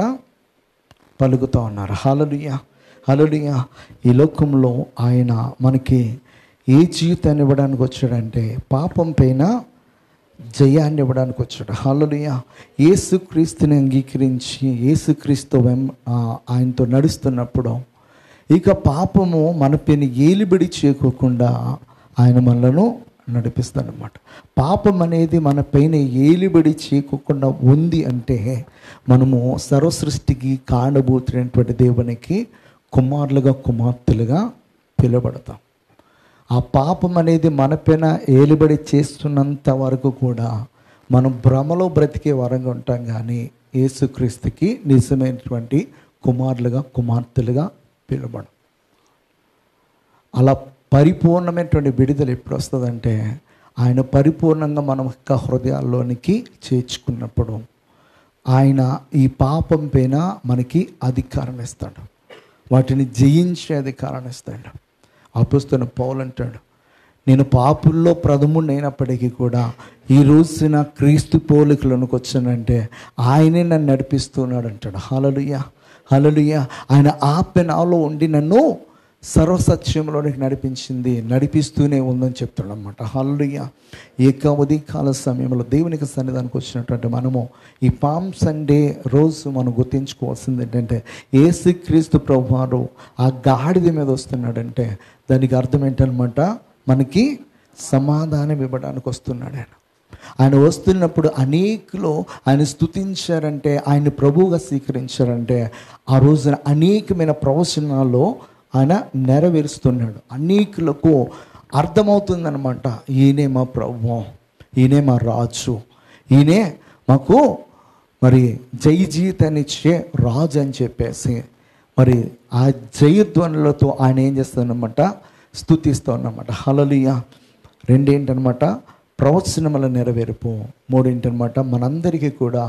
పలుకుతూ ఉన్నారు. హల్లెలూయా, హల్లెలూయా. ఈ లోకంలో ఆయన మనకి ఏ జీవితాన్ని ఇవ్వడానికి వచ్చాడంటే పాపం పైన జయాన్ని ఇవ్వడానికి వచ్చాడు. హల్లెలూయా. యేసుక్రీస్తుని అంగీకరించి యేసుక్రీస్తు ఆయనతో నడుస్తున్నప్పుడు ఇక పాపము మన పైన ఏలిబడి చేయకోకుండా ఆయన మనలను నడిపిస్తాడనమాట. పాపం అనేది మన పైన ఏలిబడి చేయకుండా ఉంది అంటే మనము సర్వసృష్టికి కారణభూతుడైనటువంటి దేవునికి కుమారులుగా కుమార్తెలుగా పిలువబడతాం. ఆ పాపం అనేది మన పైన ఏలిబడి చేస్తున్నంత వరకు కూడా మనం భ్రమలో బ్రతికే వరంగా ఉంటాం కానీ యేసుక్రీస్తుకి నిజమైనటువంటి కుమారులుగా కుమార్తెలుగా పిలువబడం. అలా పరిపూర్ణమైనటువంటి విడుదల ఎప్పుడు వస్తుందంటే ఆయన పరిపూర్ణంగా మన యొక్క హృదయాల్లోనికి చేర్చుకున్నప్పుడు ఆయన ఈ పాపం పైన మనకి అధికారం ఇస్తాడు, వాటిని జయించే అధికారాన్ని ఇస్తాడు. అపోస్తలుడైన పౌలు అంటాడు, నేను పాపుల్లో ప్రథముడిని అయినప్పటికీ కూడా ఈ రోజున క్రీస్తు పోలికలోనికి వచ్చానంటే ఆయనే నన్ను నడిపిస్తున్నాడు అంటాడు. హల్లెలూయా, హల్లెలూయా. ఆయన ఆజ్ఞ నాలో ఉండి నన్ను సర్వసత్యంలోనికి నడిపిస్తూనే ఉందని చెప్తాడు అన్నమాట. హల్లెలూయా. ఉదయకాల సమయంలో దేవునికి సన్నిధానికి వచ్చినటువంటి మనము ఈ పామ్ సండే రోజు మనం గుర్తించుకోవాల్సింది ఏంటంటే, యేసుక్రీస్తు ప్రభువారు ఆ గాడిద మీద వస్తున్నాడంటే దానికి అర్థం ఏంటనమాట, మనకి సమాధానం ఇవ్వడానికి వస్తున్నాడు. ఆయన వస్తున్నప్పుడు అనేకులు ఆయన స్తుతించారంటే, ఆయన ప్రభువుగా స్వీకరించారంటే ఆ రోజున అనేకమైన ప్రవచనాల్లో ఆయన నెరవేరుస్తున్నాడు. అనేకులకు అర్థమవుతుందన్నమాట, ఈయనే మా ప్రభువు, ఈయనే మా రాజు, ఈయనే మాకు మరి జయ జీవితాన్ని ఇచ్చే రాజు అని చెప్పేసి మరి ఆ జయధ్వనులతో ఆయన ఏం చేస్తాడనమాట, స్తుతిస్తూ ఉన్నమాట. హల్లెలూయా. రెండేంటనమాట, ప్రవచనముల నెరవేర్పు. మూడేంటనమాట, మనందరికీ కూడా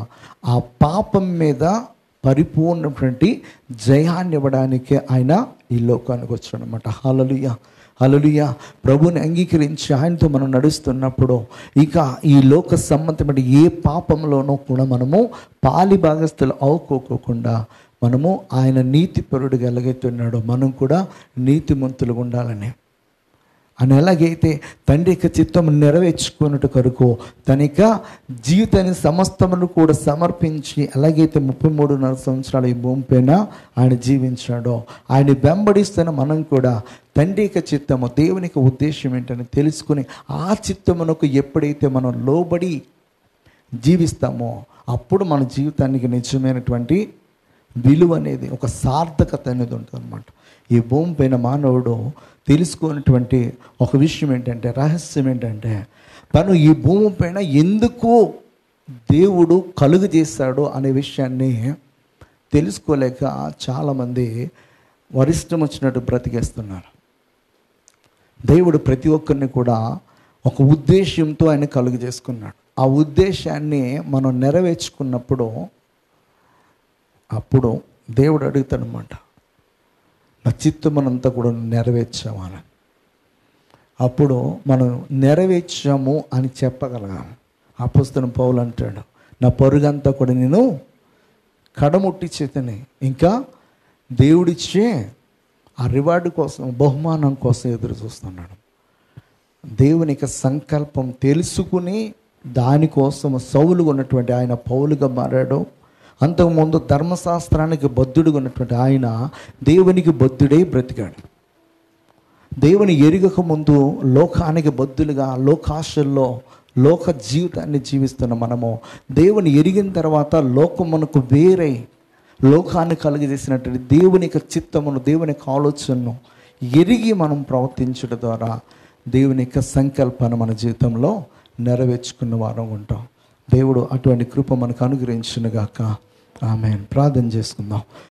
ఆ పాపం మీద పరిపూర్ణటువంటి జయాన్ని ఇవ్వడానికి ఆయన ఈ లోకానికి వచ్చాడు అనమాట. హల్లెలూయా, హల్లెలూయా. ప్రభుని అంగీకరించి ఆయనతో మనం నడుస్తున్నప్పుడు ఇక ఈ లోక సంబంధమైన ఏ పాపంలోనూ కూడా మనము పాలి భాగస్థులు అవుకోకుండా మనము ఆయన నీతిపరుడుగా ఎలాగైతున్నాడో మనం కూడా నీతిమంతులుగా ఉండాలని, అని ఎలాగైతే తండ్రి యొక్క చిత్తం నెరవేర్చుకున్నట్టు కొరకు తన యొక్క జీవితాన్ని సమస్తమును కూడా సమర్పించి ఎలాగైతే 33.5 సంవత్సరాలు ఈ భూమి పైన ఆయన జీవించాడో, ఆయన వెంబడిస్తున్న మనం కూడా తండ్రి యొక్క చిత్తము, దేవుని యొక్క ఉద్దేశం ఏంటని తెలుసుకుని ఆ చిత్తమునకు ఎప్పుడైతే మనం లోబడి జీవిస్తామో అప్పుడు మన జీవితానికి నిజమైనటువంటి విలువ అనేది, ఒక సార్థకత అనేది ఉంటుంది అన్నమాట. ఈ భూమి పైన మానవుడు తెలుసుకున్నటువంటి ఒక విషయం ఏంటంటే, రహస్యం ఏంటంటే, తను ఈ భూమి పైన ఎందుకు దేవుడు కలుగు చేశాడు అనే విషయాన్ని తెలుసుకోలేక చాలామంది వరిష్టం వచ్చినట్టు బ్రతికేస్తున్నారు. దేవుడు ప్రతి ఒక్కరిని కూడా ఒక ఉద్దేశంతో ఆయన కలుగు చేసుకున్నాడు. ఆ ఉద్దేశాన్ని మనం నెరవేర్చుకున్నప్పుడు అప్పుడు దేవుడు అడుగుతాడనమాట, నా చిత్తమనంతా కూడా నెరవేర్చామని. అప్పుడు మనం నెరవేర్చాము అని చెప్పగలగాలి. అపోస్తలుడైన పౌలు అంటాడు, నా పరుగంతా కూడా నేను కడముట్టి చేతని ఇంకా దేవుడిచ్చే ఆ రివార్డు కోసం, బహుమానం కోసం ఎదురు చూస్తున్నాడు. దేవుని యొక్క సంకల్పం తెలుసుకుని దానికోసం సౌలుగా ఉన్నటువంటి ఆయన పౌలుగా మారాడు. అంతకుముందు ధర్మశాస్త్రానికి బద్ధుడుగా ఉన్నటువంటి ఆయన దేవునికి బద్ధుడై బ్రతికాడు. దేవుని ఎరుగక ముందు లోకానికి బద్ధులుగా లోకాశల్లో లోక జీవితాన్ని జీవిస్తున్న మనము దేవుని ఎరిగిన తర్వాత లోకమునకు వేరై లోకాన్ని కలుగజేసినటువంటి దేవుని యొక్క చిత్తమును, దేవుని యొక్క ఆలోచనను ఎరిగి మనం ప్రవర్తించడం ద్వారా దేవుని యొక్క సంకల్పాన్ని మన జీవితంలో నెరవేర్చుకున్న వారం ఉంటాం. దేవుడు అటువంటి కృప మనకు అనుగ్రహించునుగాక. ఆమేన్. ప్రార్థన చేసుకుందాం.